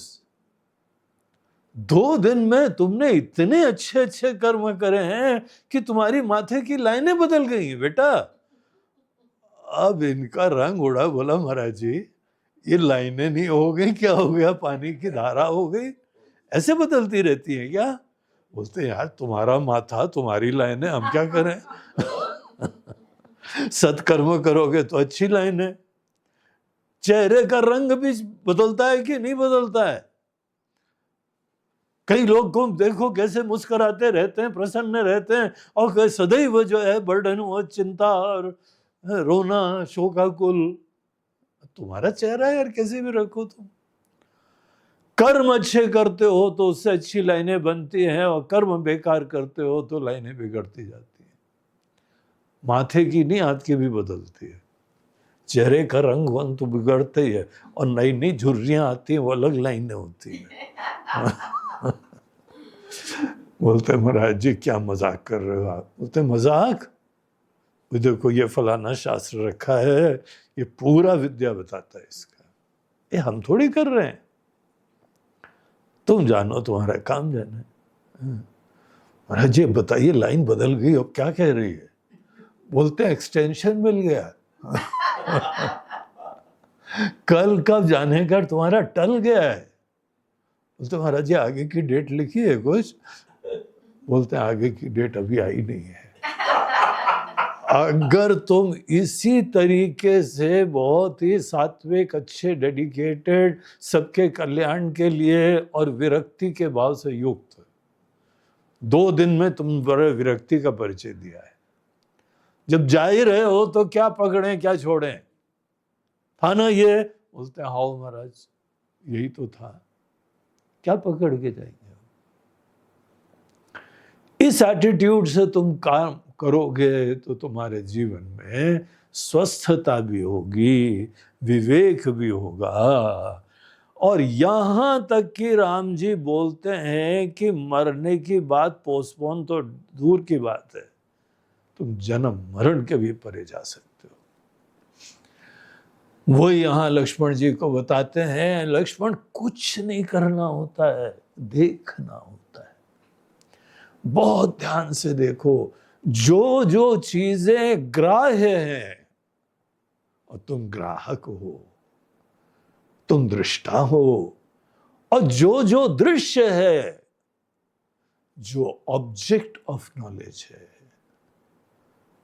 2 दिन में तुमने इतने अच्छे अच्छे कर्म करे हैं कि तुम्हारी माथे की लाइनें बदल गई बेटा। अब इनका रंग उड़ा। बोला महाराज जी ये लाइनें नहीं हो गई, क्या हो गया, पानी की धारा हो गई, ऐसे बदलती रहती है क्या? बोलते यार तुम्हारा माथा, तुम्हारी लाइनें, हम क्या करें सत्कर्म करोगे तो अच्छी लाइन है। चेहरे का रंग भी बदलता है कि नहीं बदलता है? कई लोग को देखो कैसे मुस्कुराते रहते हैं, प्रसन्न रहते हैं, और सदैव जो है बर्डन हो, चिंता और रोना, शोकाकुल। तुम्हारा चेहरा यार कैसे भी रखो तुम। कर्म अच्छे करते हो तो उससे अच्छी लाइनें बनती हैं, और कर्म बेकार करते हो तो लाइनें बिगड़ती जाती हैं। माथे की नहीं, हाथ की भी बदलती है। चेहरे का रंग वंग तो बिगड़ते ही है, और नई नई झुर्रियां आती हैं, वो अलग लाइनें होती हैं बोलते महाराज जी क्या मजाक कर रहे हो आप? बोलते मजाक, देखो ये फलाना शास्त्र रखा है, ये पूरा विद्या बताता है इसका, ये हम थोड़ी कर रहे हैं, तुम जानो, तुम्हारा काम जाने। महाराज जी बताइए लाइन बदल गई, अब क्या कह रही है? बोलते एक्सटेंशन मिल गया कल कब जाने का तुम्हारा टल गया है। बोलते महाराज जी आगे की डेट लिखी है कुछ? बोलते आगे की डेट अभी आई नहीं है अगर तुम इसी तरीके से बहुत ही सात्विक, अच्छे, डेडिकेटेड, सबके कल्याण के लिए और विरक्ति के भाव से युक्त, 2 दिन में तुम बड़े विरक्ति का परिचय दिया है। जब जा ही रहे हो तो क्या पकड़े क्या छोड़े, था ना ये? बोलते हैं हाउ महाराज, यही तो था, क्या पकड़ के जाएंगे? इस एटीट्यूड से तुम काम करोगे तो तुम्हारे जीवन में स्वस्थता भी होगी, विवेक भी होगा। और यहां तक कि राम जी बोलते हैं कि मरने की बात पोस्टपोन तो दूर की बात है, तुम जन्म मरण के भी परे जा सकते हो। वो यहां लक्ष्मण जी को बताते हैं, लक्ष्मण कुछ नहीं करना होता है, देखना होता है। बहुत ध्यान से देखो, जो जो चीजें ग्राह्य हैं, और तुम ग्राहक हो, तुम दृष्टा हो, और जो जो दृश्य है, जो ऑब्जेक्ट ऑफ नॉलेज है,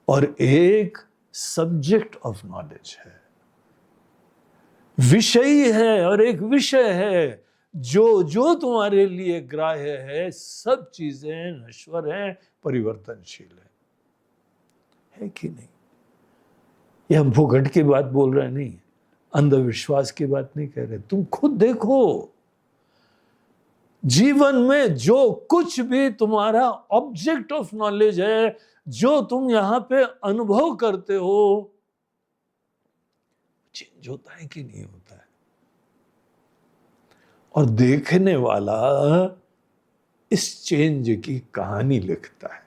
और एक सब्जेक्ट ऑफ नॉलेज है, विषयी है और एक विषय है। जो जो तुम्हारे लिए ग्राह्य है, सब चीजें नश्वर हैं, परिवर्तनशील है कि नहीं? ये हम भूगट की बात बोल रहे नहीं, अंधविश्वास की बात नहीं कह रहे। तुम खुद देखो, जीवन में जो कुछ भी तुम्हारा ऑब्जेक्ट ऑफ नॉलेज है, जो तुम यहां पे अनुभव करते हो, चेंज होता है कि नहीं होता है? और देखने वाला इस चेंज की कहानी लिखता है।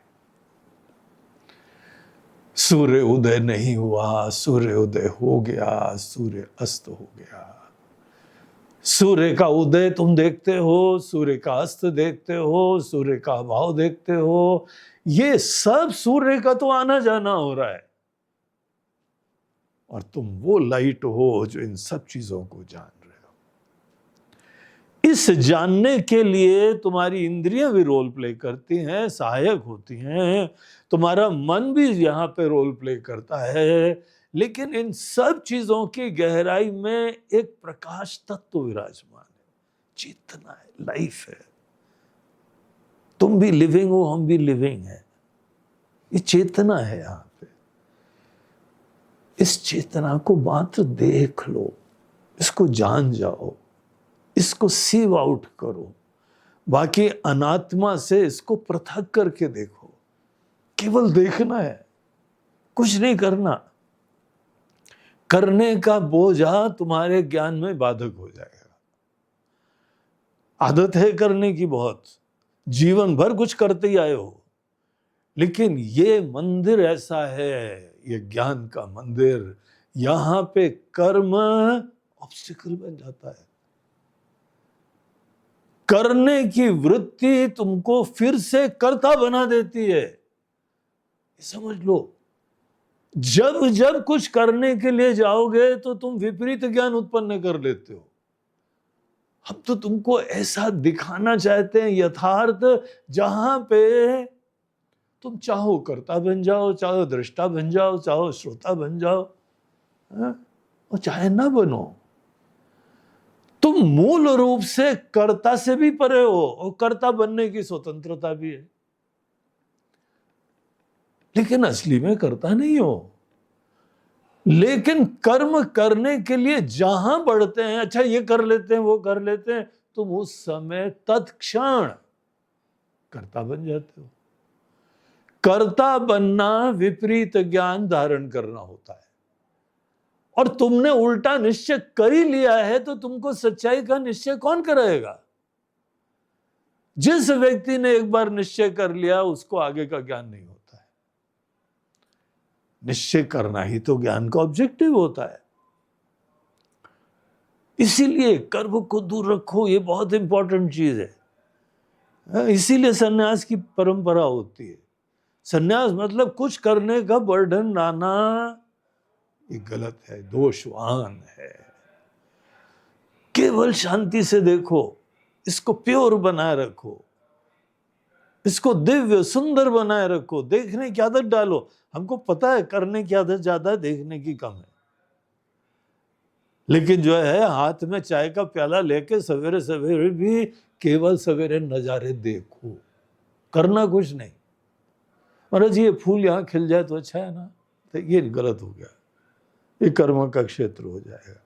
सूर्य उदय नहीं हुआ, सूर्य उदय हो गया, सूर्य अस्त हो गया। सूर्य का उदय तुम देखते हो, सूर्य का अस्त देखते हो, सूर्य का अभाव देखते हो, ये सब सूर्य का तो आना जाना हो रहा है। और तुम वो लाइट हो जो इन सब चीजों को जान रहे हो। इस जानने के लिए तुम्हारी इंद्रियां भी रोल प्ले करती हैं, सहायक होती हैं, तुम्हारा मन भी यहां पे रोल प्ले करता है, लेकिन इन सब चीजों की गहराई में एक प्रकाश तत्व विराजमान है, चेतना है, लाइफ है। तुम भी लिविंग हो, हम भी लिविंग है, ये चेतना है यहां पे। इस चेतना को मात्र देख लो, इसको जान जाओ, इसको सीव आउट करो। बाकी अनात्मा से इसको पृथक करके देखो। केवल देखना है, कुछ नहीं करना। करने का बोझा तुम्हारे ज्ञान में बाधक हो जाएगा। आदत है करने की बहुत, जीवन भर कुछ करते ही आए हो, लेकिन ये मंदिर ऐसा है, ये ज्ञान का मंदिर, यहां पे कर्म ऑब्स्टिकल बन जाता है। करने की वृत्ति तुमको फिर से कर्ता बना देती है, समझ लो। जब जब कुछ करने के लिए जाओगे तो तुम विपरीत ज्ञान उत्पन्न कर लेते हो। हम तो तुमको ऐसा दिखाना चाहते हैं यथार्थ, जहां पे तुम चाहो कर्ता बन जाओ, चाहो दृष्टा बन जाओ, चाहो श्रोता बन जाओ, और चाहे ना बनो। तुम मूल रूप से कर्ता से भी परे हो, और कर्ता बनने की स्वतंत्रता भी है, लेकिन असली में कर्ता नहीं हो। लेकिन कर्म करने के लिए जहां बढ़ते हैं, अच्छा ये कर लेते हैं, वो कर लेते हैं, तुम उस समय तत्क्षण कर्ता बन जाते हो। कर्ता बनना विपरीत ज्ञान धारण करना होता है, और तुमने उल्टा निश्चय कर ही लिया है, तो तुमको सच्चाई का निश्चय कौन कराएगा? जिस व्यक्ति ने एक बार निश्चय कर लिया, उसको आगे का ज्ञान नहीं होता है। निश्चय करना ही तो ज्ञान का ऑब्जेक्टिव होता है। इसीलिए कर्म को दूर रखो, ये बहुत इंपॉर्टेंट चीज है। इसीलिए सन्यास की परंपरा होती है। सन्यास मतलब कुछ करने का बर्डन लाना, ये गलत है, दोषवान है। केवल शांति से देखो, इसको प्योर बनाए रखो। इसको दिव्य सुंदर बनाए रखो, देखने की आदत डालो। हमको पता है करने की आदत ज्यादा है, देखने की कम है। लेकिन जो है हाथ में चाय का प्याला लेके सवेरे सवेरे भी केवल सवेरे नजारे देखो, करना कुछ नहीं। महाराज ये फूल यहाँ खिल जाए तो अच्छा है ना, तो ये गलत हो गया, ये कर्म का क्षेत्र हो जाएगा।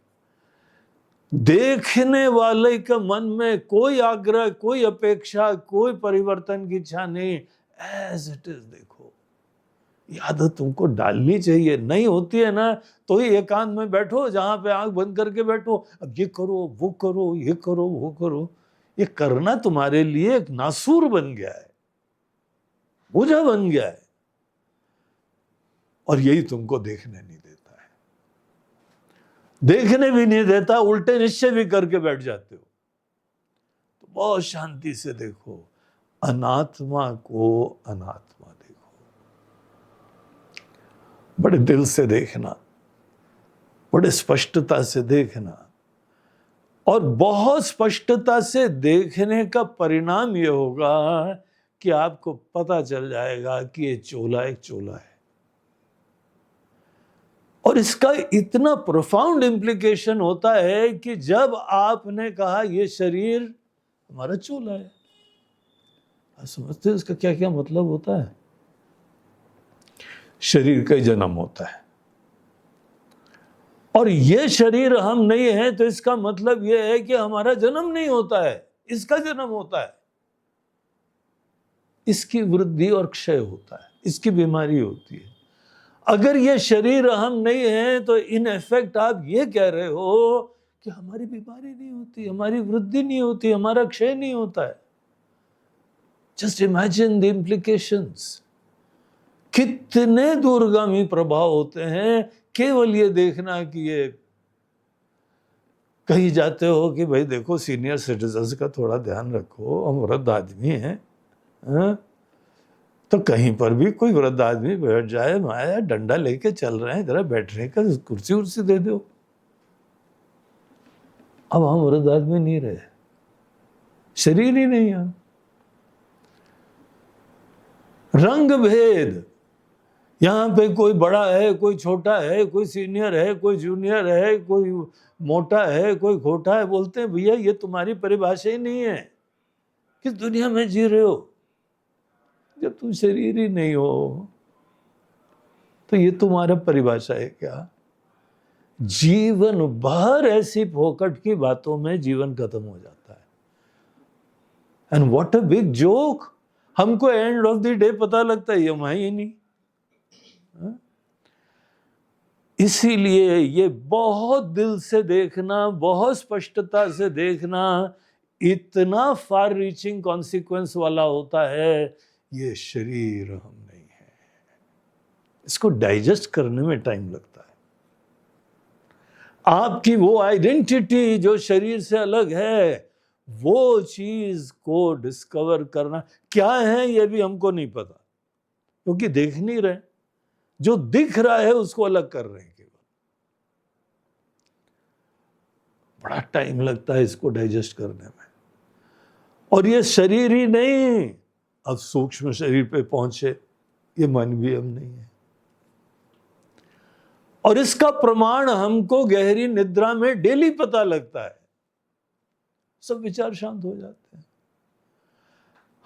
देखने वाले के मन में कोई आग्रह, कोई अपेक्षा, कोई परिवर्तन की इच्छा नहीं, एज इट इज देखो। ये आदत तुमको डालनी चाहिए। नहीं होती है ना तो ही एकांत में बैठो, जहां पे आंख बंद करके बैठो, अब ये करो वो करो, ये करो वो करो। ये करना तुम्हारे लिए एक नासूर बन गया है, बोझा बन गया है, और यही तुमको देखने नहीं देता है। देखने भी नहीं देता, उल्टे निश्चय भी करके बैठ जाते हो। तो बहुत शांति से देखो, अनात्मा को अनात्मा देखो, बड़े दिल से देखना, बड़े स्पष्टता से देखना। और बहुत स्पष्टता से देखने का परिणाम यह होगा कि आपको पता चल जाएगा कि ये चोला एक चोला है। और इसका इतना प्रोफाउंड इम्प्लीकेशन होता है कि जब आपने कहा ये शरीर हमारा चोला है, आप समझते हैं इसका क्या क्या मतलब होता है? शरीर का जन्म होता है, और ये शरीर हम नहीं है तो इसका मतलब यह है कि हमारा जन्म नहीं होता है, इसका जन्म होता है। इसकी वृद्धि और क्षय होता है, इसकी बीमारी होती है। अगर ये शरीर हम नहीं है तो इन इफेक्ट आप ये कह रहे हो कि हमारी बीमारी नहीं होती, हमारी वृद्धि नहीं होती, हमारा क्षय नहीं होता है। Just imagine the implications. कितने दूरगामी प्रभाव होते हैं केवल ये देखना कि ये कहीं जाते हो कि भाई देखो सीनियर सिटीजन्स का थोड़ा ध्यान रखो, हम वृद्ध आदमी हैं, तो कहीं पर भी कोई वृद्ध आदमी बैठ जाए, माया डंडा लेके चल रहे हैं, जरा बैठने का कुर्सी उर्सी दे दो। अब हम वृद्ध आदमी नहीं रहे, शरीर ही नहीं है। रंग भेद, यहां पे कोई बड़ा है, कोई छोटा है, कोई सीनियर है, कोई जूनियर है, कोई मोटा है, कोई खोटा है। बोलते हैं भैया ये तुम्हारी परिभाषा ही नहीं है, किस दुनिया में जी रहे हो? जब तुम शरीर ही नहीं हो तो ये तुम्हारा परिभाषा है क्या? जीवन भर ऐसी फोकट की बातों में जीवन खत्म हो जाता है। And what a big joke, हमको एंड ऑफ द डे पता लगता है ये मैं ही नहीं। इसीलिए ये बहुत दिल से देखना, बहुत स्पष्टता से देखना इतना फार रीचिंग कॉन्सिक्वेंस वाला होता है। ये शरीर हम नहीं है, इसको डाइजेस्ट करने में टाइम लगता है। आपकी वो आइडेंटिटी जो शरीर से अलग है, वो चीज को डिस्कवर करना क्या है ये भी हमको नहीं पता, क्योंकि देख नहीं रहे। जो दिख रहा है उसको अलग कर रहे हैं केवल। बड़ा टाइम लगता है इसको डाइजेस्ट करने में। और ये शरीर ही नहीं, अब सूक्ष्म शरीर पे पहुंचे, ये मन भी हम नहीं है। और इसका प्रमाण हमको गहरी निद्रा में डेली पता लगता है। सब विचार शांत हो जाते हैं,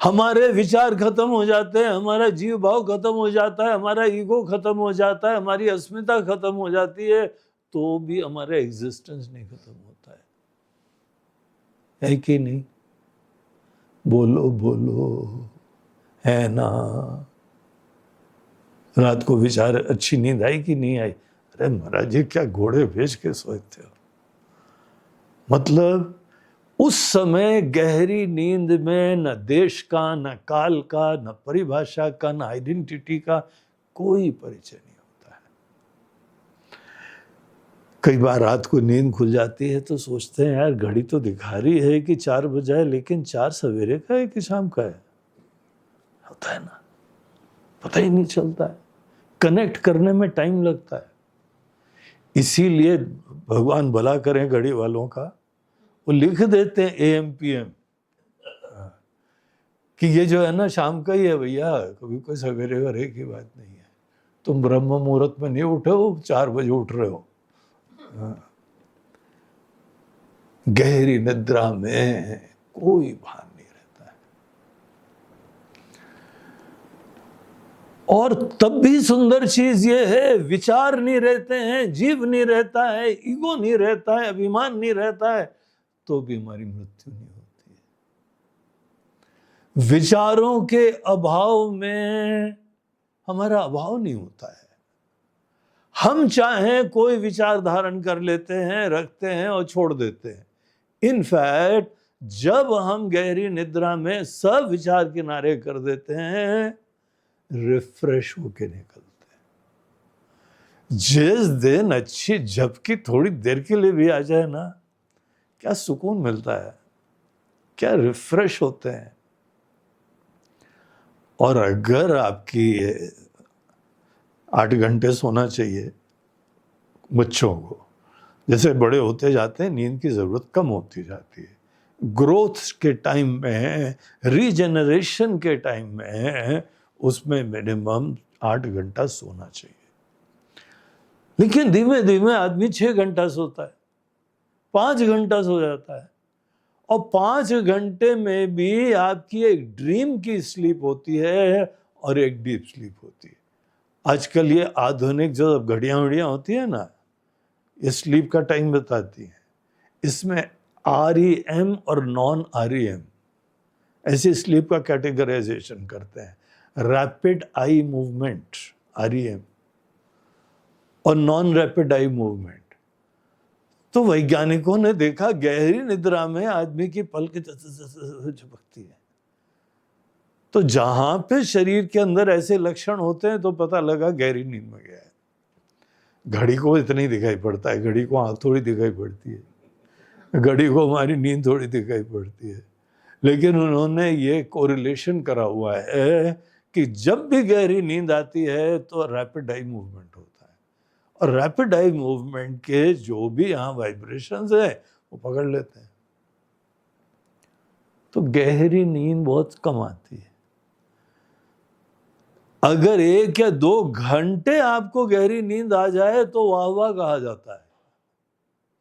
हमारे विचार खत्म हो जाते हैं, हमारा जीव भाव खत्म हो जाता है, हमारा ईगो खत्म हो जाता है, हमारी अस्मिता खत्म हो जाती है, तो भी हमारा एग्जिस्टेंस नहीं खत्म होता है कि नहीं? बोलो बोलो, है ना? रात को विचार अच्छी नींद आई कि नहीं आई? अरे महाराज जी क्या घोड़े भेज के सोते हो? मतलब उस समय गहरी नींद में न देश का, न काल का, न परिभाषा का, न आइडेंटिटी का कोई परिचय नहीं होता है। कई बार रात को नींद खुल जाती है तो सोचते हैं यार घड़ी तो दिखा रही है कि 4 बजे है, लेकिन 4 सवेरे का है कि शाम का है? होता है ना, पता ही नहीं चलता है, कनेक्ट करने में टाइम लगता है। इसीलिए भगवान भला करें घड़ी वालों का, वो लिख देते हैं AM PM, कि ये जो है ना शाम का ही है भैया, कभी कोई सवेरे वरे की बात नहीं है। तुम ब्रह्म मुहूर्त में नहीं उठे हो, 4 बजे उठ रहे हो। गहरी निद्रा में कोई भान नहीं रहता है। और तब भी सुंदर चीज ये है, विचार नहीं रहते हैं, जीव नहीं रहता है, ईगो नहीं रहता है, अभिमान नहीं रहता है, तो भी हमारी मृत्यु नहीं होती है। विचारों के अभाव में हमारा अभाव नहीं होता है। हम चाहें कोई विचार धारण कर लेते हैं, रखते हैं और छोड़ देते हैं। इनफैक्ट जब हम गहरी निद्रा में सब विचार किनारे कर देते हैं, रिफ्रेश होके निकलते हैं। जिस दिन अच्छी झपकी थोड़ी देर के लिए भी आ जाए ना, क्या सुकून मिलता है, क्या रिफ्रेश होते हैं। और अगर आपकी 8 घंटे सोना चाहिए बच्चों को, जैसे बड़े होते जाते हैं नींद की जरूरत कम होती जाती है। ग्रोथ के टाइम में, रीजनरेशन के टाइम में उसमें मिनिमम 8 घंटा सोना चाहिए। लेकिन धीमे धीमे आदमी 6 घंटा सोता है, 5 घंटा सो जाता है, और 5 घंटे में भी आपकी एक ड्रीम की स्लीप होती है और एक डीप स्लीप होती है। आजकल ये आधुनिक जो घड़ियां वड़ियां होती है ना, ये स्लीप का टाइम बताती है। इसमें REM और नॉन REM ऐसी स्लीप का कैटेगराइजेशन करते हैं। रैपिड आई मूवमेंट REM और नॉन रैपिड आई मूवमेंट। तो वैज्ञानिकों ने देखा गहरी निद्रा में आदमी की पलकें झपकती है। तो जहां पे शरीर के अंदर ऐसे लक्षण होते हैं तो पता लगा गहरी नींद में गया है। घड़ी को इतना ही दिखाई पड़ता है, घड़ी को आंख थोड़ी दिखाई पड़ती है, घड़ी को हमारी नींद थोड़ी दिखाई पड़ती है। लेकिन उन्होंने ये कोरिलेशन करा हुआ है कि जब भी गहरी नींद आती है तो रैपिड आई मूवमेंट होता है, और रैपिड आई मूवमेंट के जो भी यहाँ वाइब्रेशंस है वो पकड़ लेते हैं। तो गहरी नींद बहुत कम आती है। अगर 1 या 2 घंटे आपको गहरी नींद आ जाए तो वाह वाह कहा जाता है।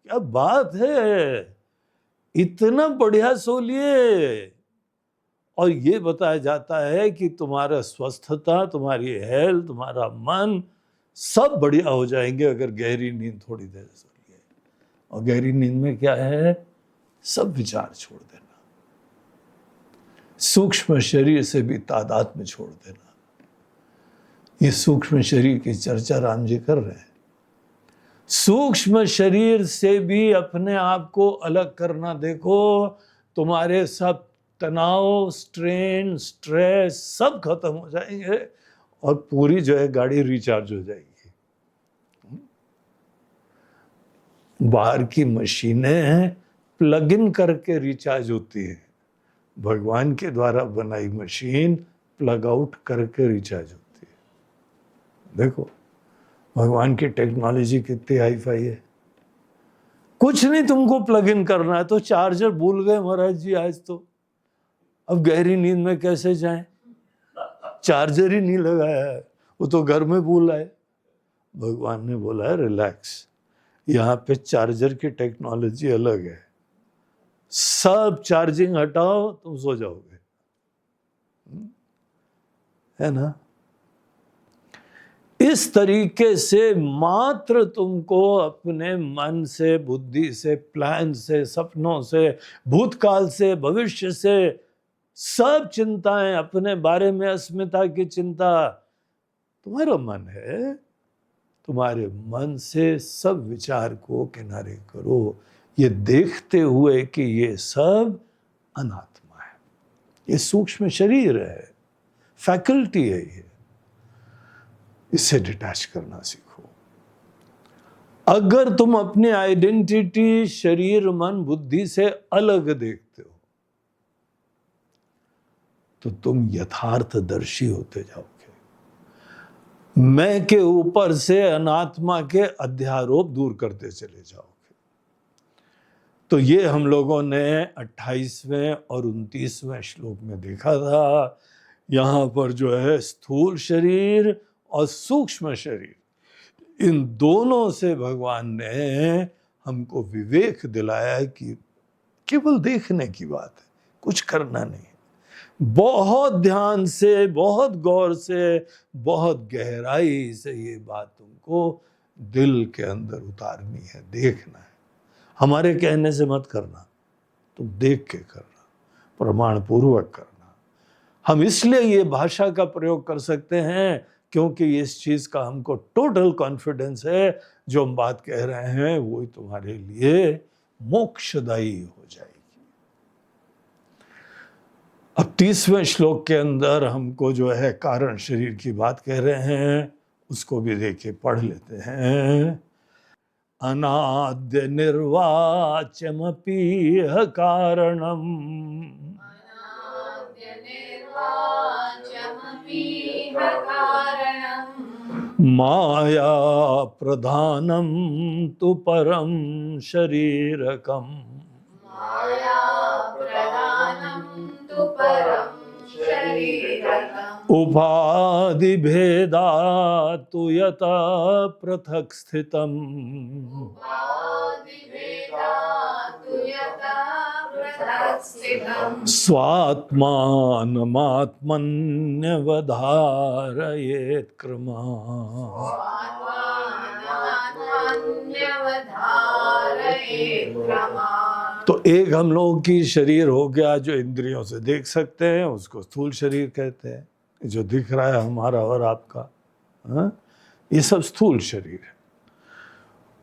क्या बात है, इतना बढ़िया सो लिए। और ये बताया जाता है कि तुम्हारा स्वस्थता, तुम्हारी हेल्थ, तुम्हारा मन सब बढ़िया हो जाएंगे अगर गहरी नींद थोड़ी देर सो लिए। और गहरी नींद में क्या है, सब विचार छोड़ देना, सूक्ष्म शरीर से भी तादाद में छोड़ देना। ये सूक्ष्म शरीर की चर्चा राम जी कर रहे हैं। सूक्ष्म शरीर से भी अपने आप को अलग करना। देखो तुम्हारे सब तनाव, स्ट्रेन, स्ट्रेस सब खत्म हो जाएंगे और पूरी जो है गाड़ी रिचार्ज हो जाएगी। बाहर की मशीनें प्लग इन करके रिचार्ज होती है, भगवान के द्वारा बनाई मशीन प्लग आउट करके रिचार्ज होती है। देखो भगवान की टेक्नोलॉजी कितनी हाई फाई है। कुछ नहीं तुमको प्लग इन करना है, तो चार्जर भूल गए महाराज जी आज तो, अब गहरी नींद में कैसे जाएं, चार्जर ही नहीं लगाया है, वो तो घर में भूल आए। भगवान ने बोला है रिलैक्स, यहाँ पे चार्जर की टेक्नोलॉजी अलग है, सब चार्जिंग हटाओ तुम सो जाओगे, है ना। इस तरीके से मात्र तुमको अपने मन से, बुद्धि से, प्लान से, सपनों से, भूतकाल से, भविष्य से सब चिंताएं, अपने बारे में अस्मिता की चिंता, तुम्हारा मन है, तुम्हारे मन से सब विचार को किनारे करो, ये देखते हुए कि ये सब अनात्मा है, ये सूक्ष्म शरीर है, फैकल्टी है, ये इससे डिटैच करना सीखो। अगर तुम अपनी आइडेंटिटी शरीर, मन, बुद्धि से अलग देखते हो तो तुम यथार्थदर्शी होते जाओगे। मैं के ऊपर से अनात्मा के अध्यारोप दूर करते चले जाओगे। तो ये हम लोगों ने 28वें और 29वें श्लोक में देखा था। यहाँ पर जो है स्थूल शरीर और सूक्ष्म शरीर, इन दोनों से भगवान ने हमको विवेक दिलाया कि केवल देखने की बात है, कुछ करना नहीं है। बहुत ध्यान से, बहुत गौर से, बहुत गहराई से ये बात तुमको दिल के अंदर उतारनी है, देखना है। हमारे कहने से मत करना, तुम देख के करना, प्रमाण पूर्वक करना। हम इसलिए ये भाषा का प्रयोग कर सकते हैं क्योंकि इस चीज का हमको टोटल कॉन्फिडेंस है, जो हम बात कह रहे हैं वही तुम्हारे लिए मोक्षदायी हो जाएगी। अब 30वें श्लोक के अंदर हमको जो है कारण शरीर की बात कह रहे हैं, उसको भी देखिए, पढ़ लेते हैं। अनाद्य निर्वाच्यमपि कारणम् माया प्रधानं तु परं शरीरकम् उपाधि भेदातु यथा पृथक् स्थितम् स्वात्मानमात्मन्यवधारयेत् क्रमात्। तो एक हम लोगों की शरीर हो गया जो इंद्रियों से देख सकते हैं, उसको स्थूल शरीर कहते हैं, जो दिख रहा है हमारा और आपका, ये सब स्थूल शरीर है।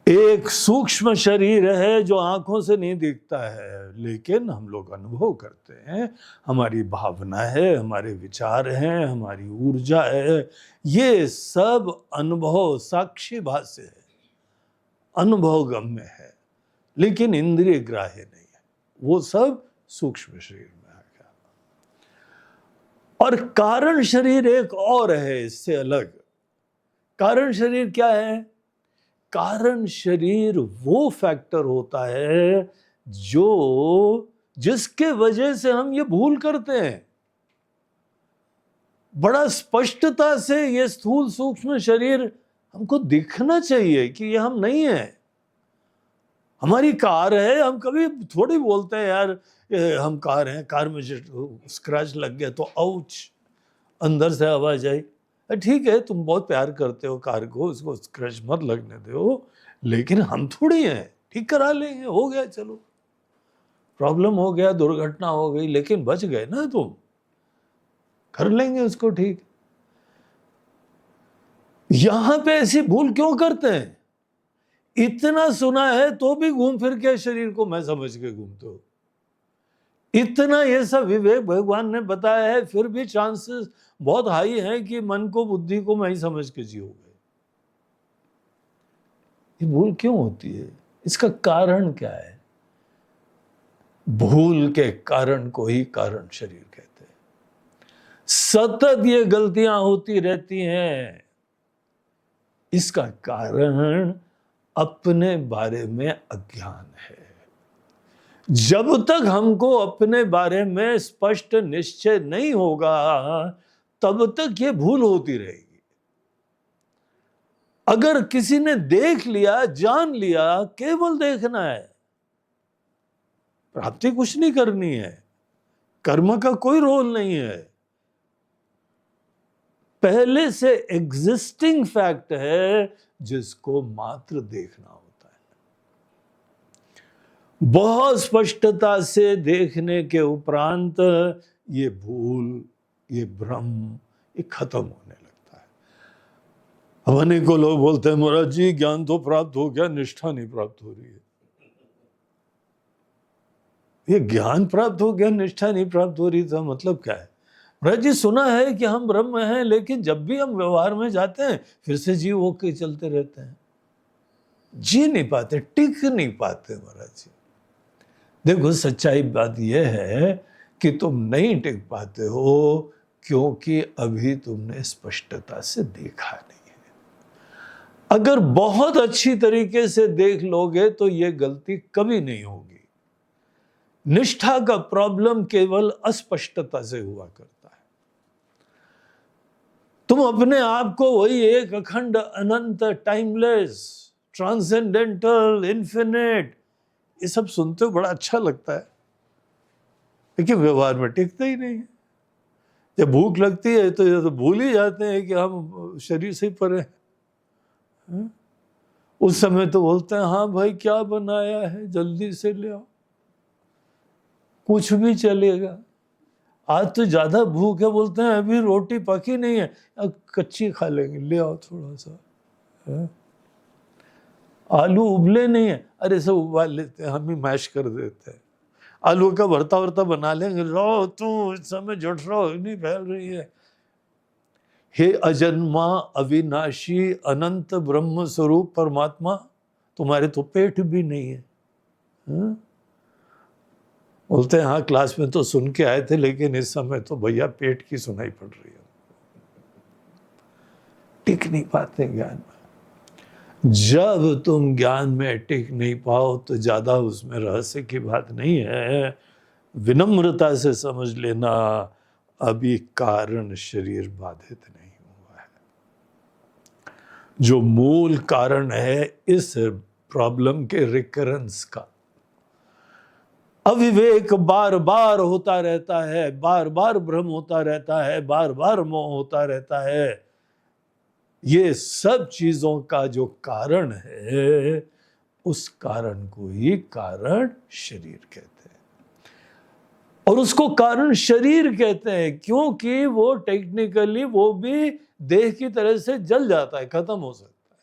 एक सूक्ष्म शरीर है जो आंखों से नहीं दिखता है, लेकिन हम लोग अनुभव करते हैं, हमारी भावना है, हमारे विचार हैं, हमारी ऊर्जा है, ये सब अनुभव साक्षी भाष्य है, अनुभव गम्य है, लेकिन इंद्रिय ग्राह्य नहीं है। वो सब सूक्ष्म शरीर में आ गया। और कारण शरीर एक और है इससे अलग। कारण शरीर क्या है? कारण शरीर वो फैक्टर होता है जिसके वजह से हम ये भूल करते हैं। बड़ा स्पष्टता से ये स्थूल सूक्ष्म शरीर हमको दिखना चाहिए कि ये हम नहीं है। हमारी कार है, हम कभी थोड़ी बोलते हैं यार हम कार हैं, कार में स्क्रैच लग गया तो आउच, अंदर से आवाज आई। ठीक है, तुम बहुत प्यार करते हो कार को, उसको स्क्रैच मत लगने दो, लेकिन हम थोड़ी हैं, ठीक करा लेंगे, हो गया, चलो प्रॉब्लम हो गया, दुर्घटना हो गई, लेकिन बच गए ना, तुम कर लेंगे उसको ठीक। यहां पे ऐसी भूल क्यों करते हैं? इतना सुना है तो भी घूम फिर के शरीर को मैं समझ के घूमते हो। इतना ये सब विवेक भगवान ने बताया है, फिर भी चांसेस बहुत हाई है कि मन को, बुद्धि को मैं ही समझ के जियोगे। ये भूल क्यों होती है? इसका कारण क्या है? भूल के कारण को ही कारण शरीर कहते हैं। सतत ये गलतियां होती रहती हैं। इसका कारण अपने बारे में अज्ञान है। जब तक हमको अपने बारे में स्पष्ट निश्चय नहीं होगा, तब तक ये भूल होती रहेगी। अगर किसी ने देख लिया, जान लिया, केवल देखना है, प्राप्ति कुछ नहीं करनी है, कर्म का कोई रोल नहीं है, पहले से एग्जिस्टिंग फैक्ट है जिसको मात्र देखना होता है। बहुत स्पष्टता से देखने के उपरांत ये भूल, ये भ्रम, ये खत्म होने लगता है। अब अनेकों लोग बोलते हैं महाराज जी ज्ञान तो प्राप्त हो गया, निष्ठा नहीं प्राप्त हो रही है। ये ज्ञान प्राप्त हो गया, निष्ठा नहीं प्राप्त हो रही, तो मतलब क्या है? महाराज जी सुना है कि हम ब्रह्म हैं, लेकिन जब भी हम व्यवहार में जाते हैं फिर से जीव होके चलते रहते हैं, जी नहीं पाते, टिक नहीं पाते। महाराज जी देखो, सच्चाई बात यह है कि तुम नहीं टिक पाते हो क्योंकि अभी तुमने स्पष्टता से देखा नहीं है। अगर बहुत अच्छी तरीके से देख लोगे तो ये गलती कभी नहीं होगी। निष्ठा का प्रॉब्लम केवल अस्पष्टता से हुआ करता है। तुम अपने आप को वही एक अखंड, अनंत, टाइमलेस, ट्रांसेंडेंटल, इन्फिनिट, ये सब सुनते हो बड़ा अच्छा लगता है, लेकिन व्यवहार में टिकता ही नहीं है। जब भूख लगती है तो ये तो भूल ही जाते हैं कि हम शरीर से ही परे हैं। उस समय तो बोलते हैं हाँ भाई क्या बनाया है, जल्दी से ले आओ, कुछ भी चलेगा। आज तो ज्यादा भूख है, बोलते हैं अभी रोटी पकी नहीं है, अब कच्ची खा लेंगे, ले आओ थोड़ा सा। है? आलू उबले नहीं है, अरे सब उबाल लेते हैं, हम ही मैश कर देते हैं। आलू का भरता वर्ता बना लेंगे, लो तू इस समय जुट रहो, नहीं फैल रही है। हे अजन्मा, अविनाशी, अनंत ब्रह्म स्वरूप परमात्मा, तुम्हारे तो पेट भी नहीं है। बोलते हैं हाँ क्लास में तो सुन के आए थे, लेकिन इस समय तो भैया पेट की सुनाई पड़ रही है। टिक नहीं पाते ज्ञान में। जब तुम ज्ञान में टिक नहीं पाओ तो ज्यादा उसमें रहस्य की बात नहीं है। विनम्रता से समझ लेना, अभी कारण शरीर बाधित नहीं हुआ है। जो मूल कारण है इस प्रॉब्लम के रिकरेंस का, अविवेक बार बार होता रहता है, बार बार भ्रम होता रहता है, बार बार मोह होता रहता है। ये सब चीजों का जो कारण है, उस कारण को ही कारण शरीर कहते हैं। और उसको कारण शरीर कहते हैं क्योंकि वो टेक्निकली वो भी देह की तरह से जल जाता है, खत्म हो सकता है,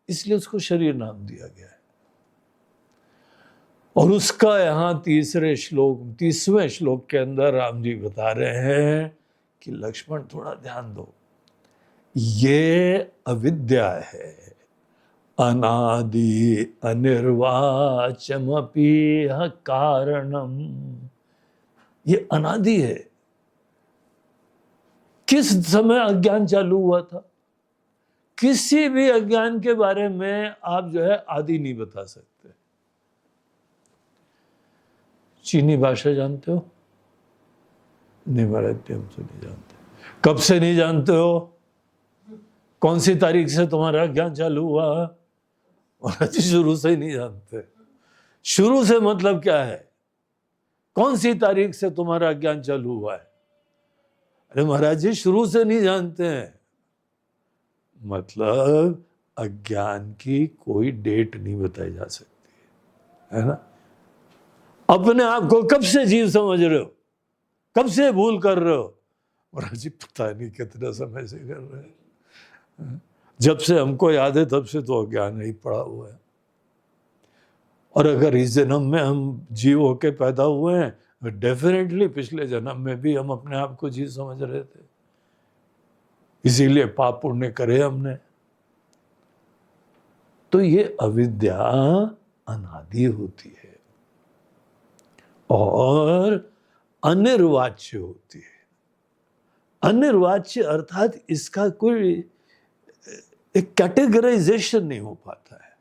इसलिए उसको शरीर नाम दिया गया है। और उसका यहाँ 30वें श्लोक के अंदर राम जी बता रहे हैं कि लक्ष्मण थोड़ा ध्यान दो, ये अविद्या है, अनादि अनिर्वाचमपि कारणम, ये अनादि है। किस समय अज्ञान चालू हुआ था? किसी भी अज्ञान के बारे में आप जो है आदि नहीं बता सकते। चीनी भाषा जानते हो? नहीं महाराज, हम तो नहीं जानते। कब से नहीं जानते हो? कौन सी तारीख से तुम्हारा ज्ञान चालू हुआ? महाराज जी शुरू से ही नहीं जानते। शुरू से मतलब क्या है? कौन सी तारीख से तुम्हारा ज्ञान चालू हुआ है? अरे महाराज जी शुरू से नहीं जानते हैं, मतलब अज्ञान की कोई डेट नहीं बताई जा सकती है ना। अपने आप को कब से जीव समझ रहे हो? कब से भूल कर रहे हो? महाराज जी पता नहीं कितने समय से कर रहे हैं। जब से हमको याद है तब से तो अज्ञान ही पड़ा हुआ है। और अगर इस जन्म में हम जीव होके पैदा हुए हैं, डेफिनेटली पिछले जन्म में भी हम अपने आप को जीव समझ रहे थे, इसीलिए पाप पुण्य करे हमने। तो ये अविद्या अनादि होती है और अनिर्वाच्य होती है। अनिर्वाच्य अर्थात इसका कोई एक कैटेगराइजेशन नहीं हो पाता है।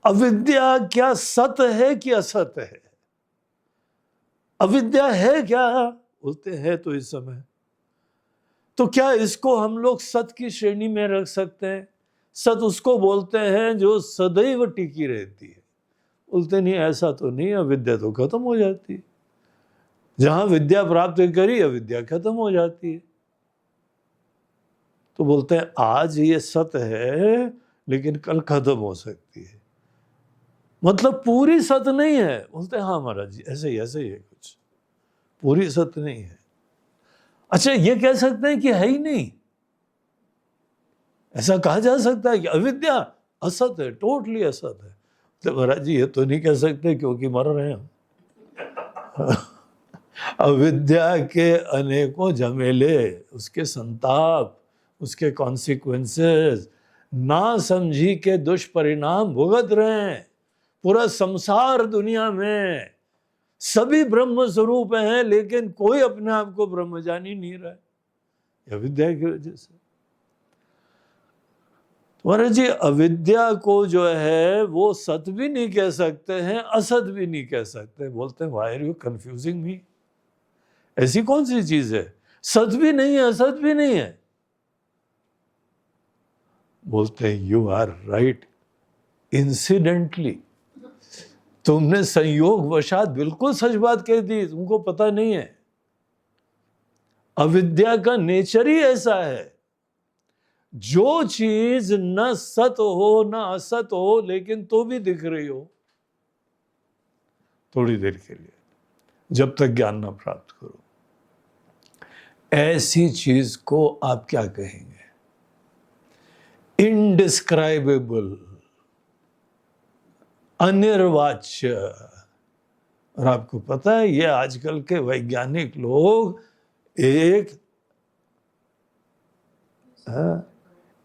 अविद्या क्या सत है कि असत है? अविद्या है क्या? बोलते हैं तो इस समय तो क्या इसको हम लोग सत की श्रेणी में रख सकते हैं? सत उसको बोलते हैं जो सदैव टिकी रहती है। बोलते नहीं, ऐसा तो नहीं, अविद्या तो खत्म हो जाती है। जहां विद्या प्राप्त करी अविद्या खत्म हो जाती है। तो बोलते हैं आज ये सत है लेकिन कल खत्म हो सकती है, मतलब पूरी सत नहीं है। बोलते हैं हाँ महाराज जी ऐसे ही है, कुछ पूरी सत नहीं है। अच्छा ये कह सकते हैं कि है ही नहीं? ऐसा कहा जा सकता है कि अविद्या असत है, टोटली असत है? तो महाराज जी ये तो नहीं कह सकते क्योंकि मर रहे हैं हम। अविद्या के अनेकों झमेले, उसके संताप, उसके कॉन्सिक्वेंसेस, ना समझी के दुष्परिणाम भुगत रहे हैं। पूरा संसार दुनिया में सभी ब्रह्म स्वरूप हैं, लेकिन कोई अपने आप को ब्रह्म जान ही नहीं रहा है, अविद्या की वजह से। महाराज जी अविद्या को जो है वो सत भी नहीं कह सकते हैं, असत भी नहीं कह सकते। बोलते हैं व्हाई आर यू कंफ्यूजिंग मी, ऐसी कौन सी चीज है, सत भी नहीं है असत भी नहीं है। बोलते हैं यू आर राइट इंसिडेंटली, तुमने संयोग वशात बिल्कुल सच बात कह दी, तुमको पता नहीं है। अविद्या का नेचर ही ऐसा है, जो चीज न सत हो न असत हो लेकिन तो भी दिख रही हो थोड़ी देर के लिए, जब तक ज्ञान न प्राप्त करो, ऐसी चीज को आप क्या कहेंगे, इनडिस्क्राइबेबल, अनिर्वाच्य। और आपको पता है ये आजकल के वैज्ञानिक लोग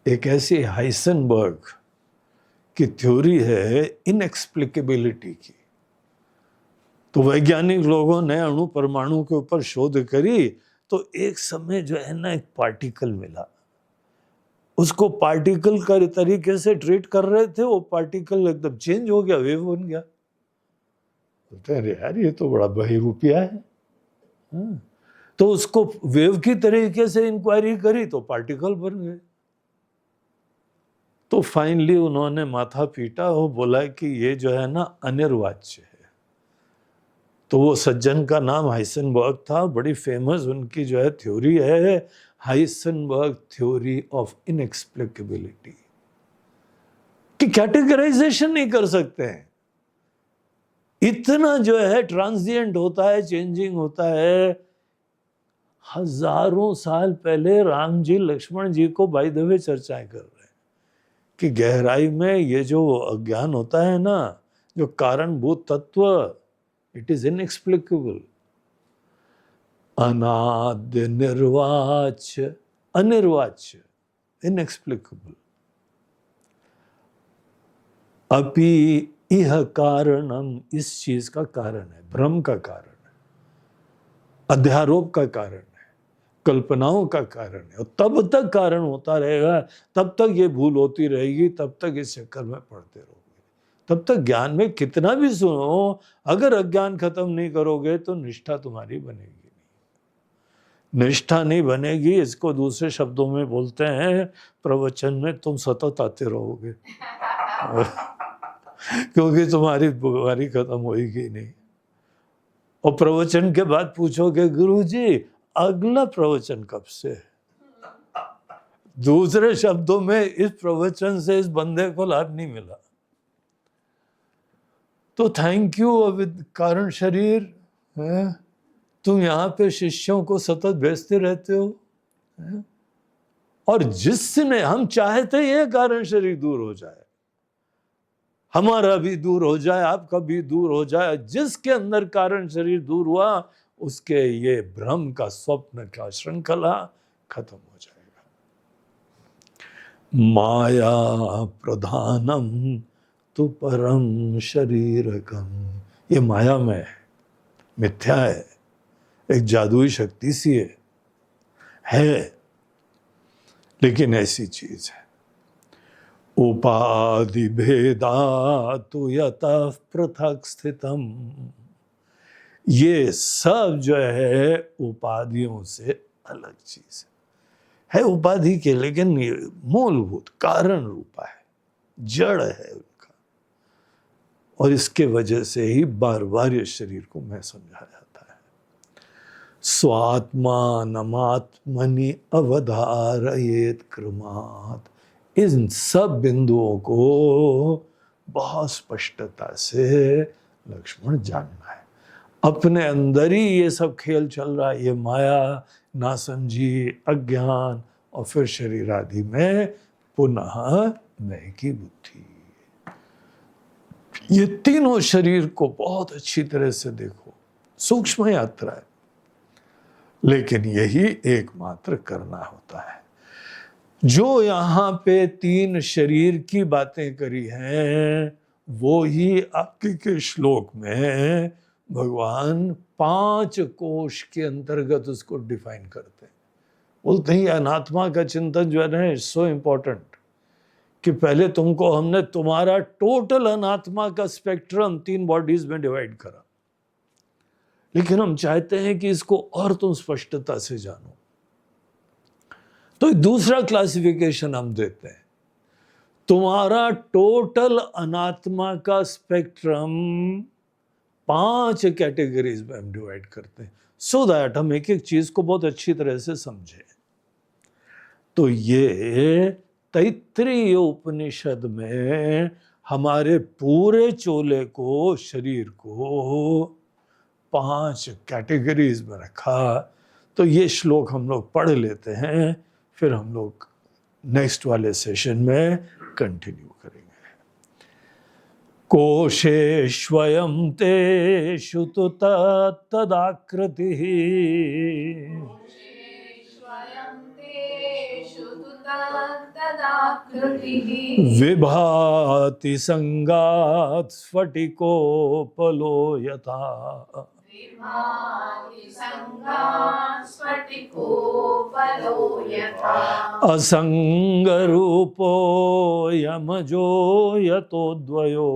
एक ऐसी हाइसेनबर्ग की थ्योरी है इनएक्सप्लिकेबिलिटी की, तो वैज्ञानिक लोगों ने अणु परमाणु के ऊपर शोध करी, तो एक समय जो है ना एक पार्टिकल मिला, उसको पार्टिकल का तरीके से ट्रीट कर रहे थे, वो पार्टिकल एकदम चेंज हो गया, वेव बन गया। बोलते हैं यार ये तो बड़ा बहिरूपिया है। तो उसको वेव की तरीके से इंक्वायरी करी तो पार्टिकल बन गए। तो फाइनली उन्होंने माथा पीटा और बोला कि ये जो है ना अनिर्वाच्य है। तो वो सज्जन का नाम हाइसेनबर्ग था, बड़ी फेमस उनकी जो है थ्योरी है, हाइसेनबर्ग थ्योरी ऑफ इनएक्सप्लिकेबिलिटी, कि कैटेगराइजेशन नहीं कर सकते हैं, इतना जो है ट्रांजिएंट होता है, चेंजिंग होता है। हजारों साल पहले राम जी लक्ष्मण जी को बाय द वे चर्चाएं कर रहे हैं कि गहराई में ये जो अज्ञान होता है ना, जो कारणभूत तत्व, इट इज इनएक्सप्लिकेबल, अनाद्य निर्वाच्य, अनिर्वाच्य, इनएक्सप्लिकेबल। अपि इह कारणम, इस चीज का कारण है, भ्रम का कारण है, अध्यारोप का कारण है, कल्पनाओं का कारण है, और तब तक कारण होता रहेगा, तब तक ये भूल होती रहेगी, तब तक इस चक्कर में पड़ते रहोगे, तब तक ज्ञान में कितना भी सुनो, अगर अज्ञान खत्म नहीं करोगे तो निष्ठा तुम्हारी बनेगी नहीं। निष्ठा नहीं बनेगी, इसको दूसरे शब्दों में बोलते हैं, प्रवचन में तुम सतत आते रहोगे क्योंकि तुम्हारी बीमारी खत्म होगी नहीं। और प्रवचन के बाद पूछोगे गुरुजी अगला प्रवचन कब से? दूसरे शब्दों में इस प्रवचन से इस बंदे को लाभ नहीं मिला। तो थैंक यू अविद कारण शरीर है, तुम यहाँ पे शिष्यों को सतत भेजते रहते हो है? और जिसने, हम चाहते हैं कारण शरीर दूर हो जाए, हमारा भी दूर हो जाए, आपका भी दूर हो जाए, जिसके अंदर कारण शरीर दूर हुआ उसके ये भ्रम का, स्वप्न का श्रृंखला खत्म हो जाएगा। माया प्रधानम तु परम शरीरकम, ये माया में है, मिथ्या है, एक जादुई शक्ति सी है, लेकिन ऐसी चीज है। उपाधि भेदातु यतः पृथक स्थितम, ये सब जो है उपाधियों से अलग चीज है उपाधि के, लेकिन मूलभूत कारण रूपा है, जड़ है उनका, और इसके वजह से ही बार बार ये शरीर को मैं समझाया जाता है। स्वात्मानमात्मनि अवधारयेत क्रमात्, इन सब बिंदुओं को बहुत स्पष्टता से लक्ष्मण जानना है। अपने अंदर ही ये सब खेल चल रहा है, ये माया, नासमझी, अज्ञान, और फिर शरीर आदि में पुनः मैं की बुद्धि। ये तीनों शरीर को बहुत अच्छी तरह से देखो, सूक्ष्म यात्रा है, लेकिन यही एकमात्र करना होता है। जो यहाँ पे तीन शरीर की बातें करी हैं, वो ही आगे के श्लोक में भगवान 5 कोश के अंतर्गत उसको डिफाइन करते हैं। बोलते हैं अनात्मा का चिंतन जो है ना, सो इम्पोर्टेंट, कि पहले तुमको हमने तुम्हारा टोटल अनात्मा का स्पेक्ट्रम 3 बॉडीज में डिवाइड करा, लेकिन हम चाहते हैं कि इसको और तुम स्पष्टता से जानो। तो दूसरा क्लासिफिकेशन हम देते हैं, तुम्हारा टोटल अनात्मा का स्पेक्ट्रम 5 कैटेगरीज में हम डिवाइड करते हैं, सो दैट हम एक एक चीज को बहुत अच्छी तरह से समझें। तो ये तैत्तिरीय उपनिषद में हमारे पूरे चोले को, शरीर को 5 कैटेगरीज में रखा। तो ये श्लोक हम लोग पढ़ लेते हैं, फिर हम लोग नेक्स्ट वाले सेशन में कंटिन्यू करेंगे। कोशेष्वयं तेषु तु तदाकृतिः विभाति संगात् स्फटिकोपलो यथा असंगरूपो यमजो यतोद्वयो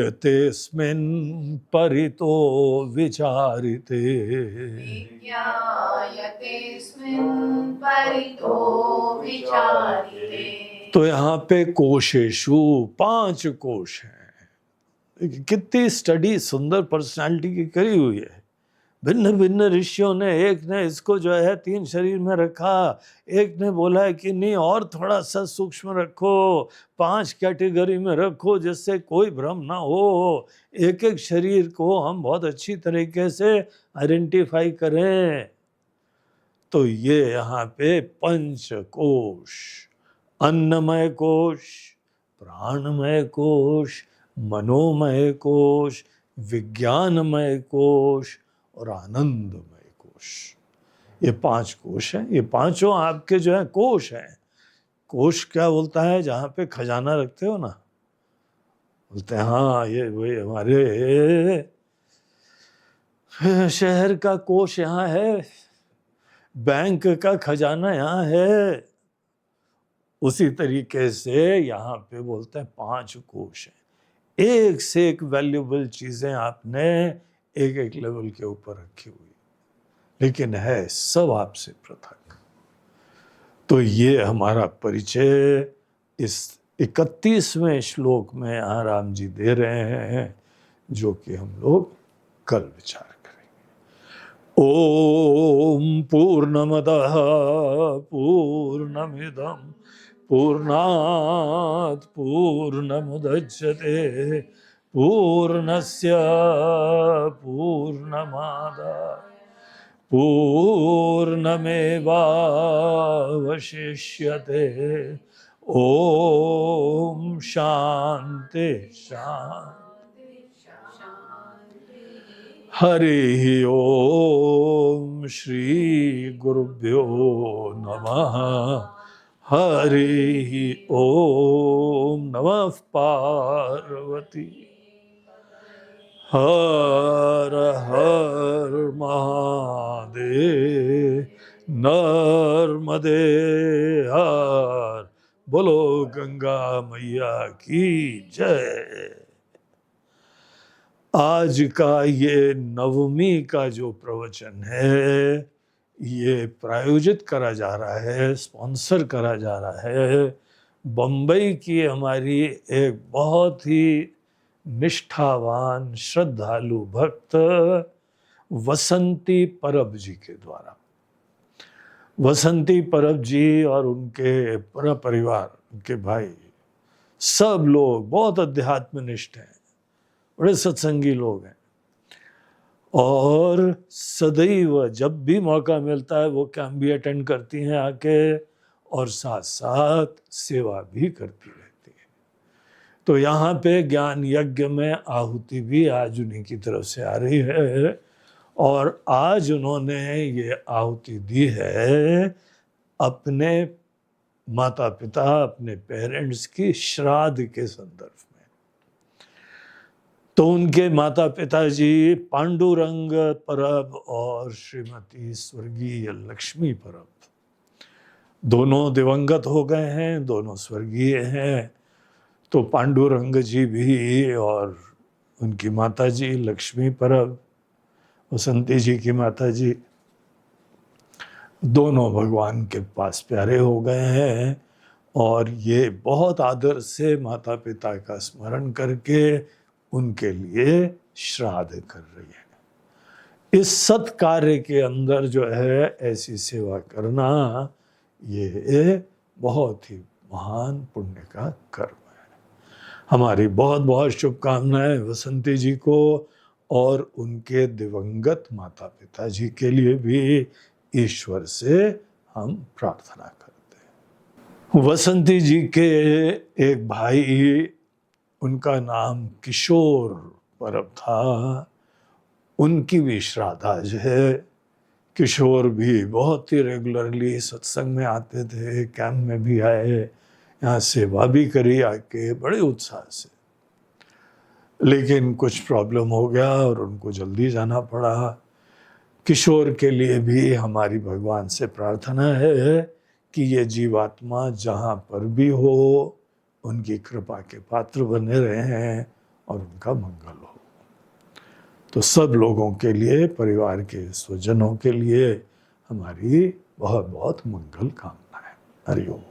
विज्ञायतेऽस्मिन् परितो विचारिते। तो यहाँ पे कोशेषु 5 कोश हैं। कितनी स्टडी सुंदर पर्सनालिटी की करी हुई है। भिन्न भिन्न ऋषियों ने, एक ने इसको जो है 3 शरीर में रखा, एक ने बोला है कि नहीं और थोड़ा सा सूक्ष्म रखो, 5 कैटेगरी में रखो जिससे कोई भ्रम ना हो, एक एक शरीर को हम बहुत अच्छी तरीके से आइडेंटिफाई करें। तो ये यहाँ पे 5 कोश, अन्नमय कोश, प्राणमय कोश, मनोमय कोश, विज्ञानमय कोश और आनंदमय कोश, ये 5 कोश हैं। ये पांचों आपके जो है कोश हैं। कोश क्या बोलता है? जहाँ पे खजाना रखते हो ना, बोलते हैं हाँ ये वही हमारे शहर का कोश यहाँ है, बैंक का खजाना यहाँ है। उसी तरीके से यहाँ पे बोलते हैं 5 कोश हैं। एक से एक वैल्यूबल चीजें आपने एक एक लेवल के ऊपर रखी हुई, लेकिन है सब आपसे पृथक। तो ये हमारा परिचय इस 31वें श्लोक में यहाँ राम जी दे रहे हैं, जो कि हम लोग कल विचार करेंगे। ओम पूर्णमदः पूर्णमिदं पूर्णात् पूर्णमुदच्यते पूर्णस्य पूर्णमादाय पूर्णमेवावशिष्यते। ओम शांति शांति। हरि ओम श्री गुरुभ्यो नमः। हरि ओम नमः पार्वती। हर हर महादेव। नर्मदे हर। बोलो गंगा मैया की जय। आज का ये 9वीं का जो प्रवचन है, ये प्रायोजित करा जा रहा है, स्पॉन्सर करा जा रहा है बम्बई की हमारी एक बहुत ही निष्ठावान श्रद्धालु भक्त वसंती परब जी के द्वारा। वसंती परब जी और उनके पूरा परिवार, उनके भाई, सब लोग बहुत अध्यात्मनिष्ठ हैं, बड़े सत्संगी लोग हैं, और सदैव जब भी मौका मिलता है वो कैंप भी अटेंड करती हैं आके, और साथ साथ सेवा भी करती रहती है। तो यहाँ पे ज्ञान यज्ञ में आहुति भी आज उन्हीं की तरफ से आ रही है, और आज उन्होंने ये आहुति दी है अपने माता पिता, अपने पेरेंट्स की श्राद्ध के संदर्भ में। तो उनके माता पिताजी पांडुरंग परब और श्रीमती स्वर्गीय लक्ष्मी परब दोनों दिवंगत हो गए हैं, दोनों स्वर्गीय हैं। तो पांडुरंग जी भी और उनकी माता जी लक्ष्मी परब, वसंती जी की माता जी, दोनों भगवान के पास प्यारे हो गए हैं और ये बहुत आदर से माता पिता का स्मरण करके उनके लिए श्राद्ध कर रही है। इस सत कार्य के अंदर जो है ऐसी सेवा करना, ये बहुत ही महान पुण्य का कर्म है। हमारी बहुत बहुत शुभकामनाएं वसंती जी को और उनके दिवंगत माता पिता जी के लिए भी ईश्वर से हम प्रार्थना करते हैं। वसंती जी के एक भाई, उनका नाम किशोर परब था, उनकी भी श्राद्ध आज है। किशोर भी बहुत ही रेगुलरली सत्संग में आते थे, कैंप में भी आए, यहाँ सेवा भी करी आके बड़े उत्साह से। लेकिन कुछ प्रॉब्लम हो गया और उनको जल्दी जाना पड़ा। किशोर के लिए भी हमारी भगवान से प्रार्थना है कि ये जीवात्मा जहाँ पर भी हो उनकी कृपा के पात्र बने रहें और उनका मंगल हो। तो सब लोगों के लिए, परिवार के स्वजनों के लिए हमारी बहुत बहुत मंगल कामनाएं। हरि ओम।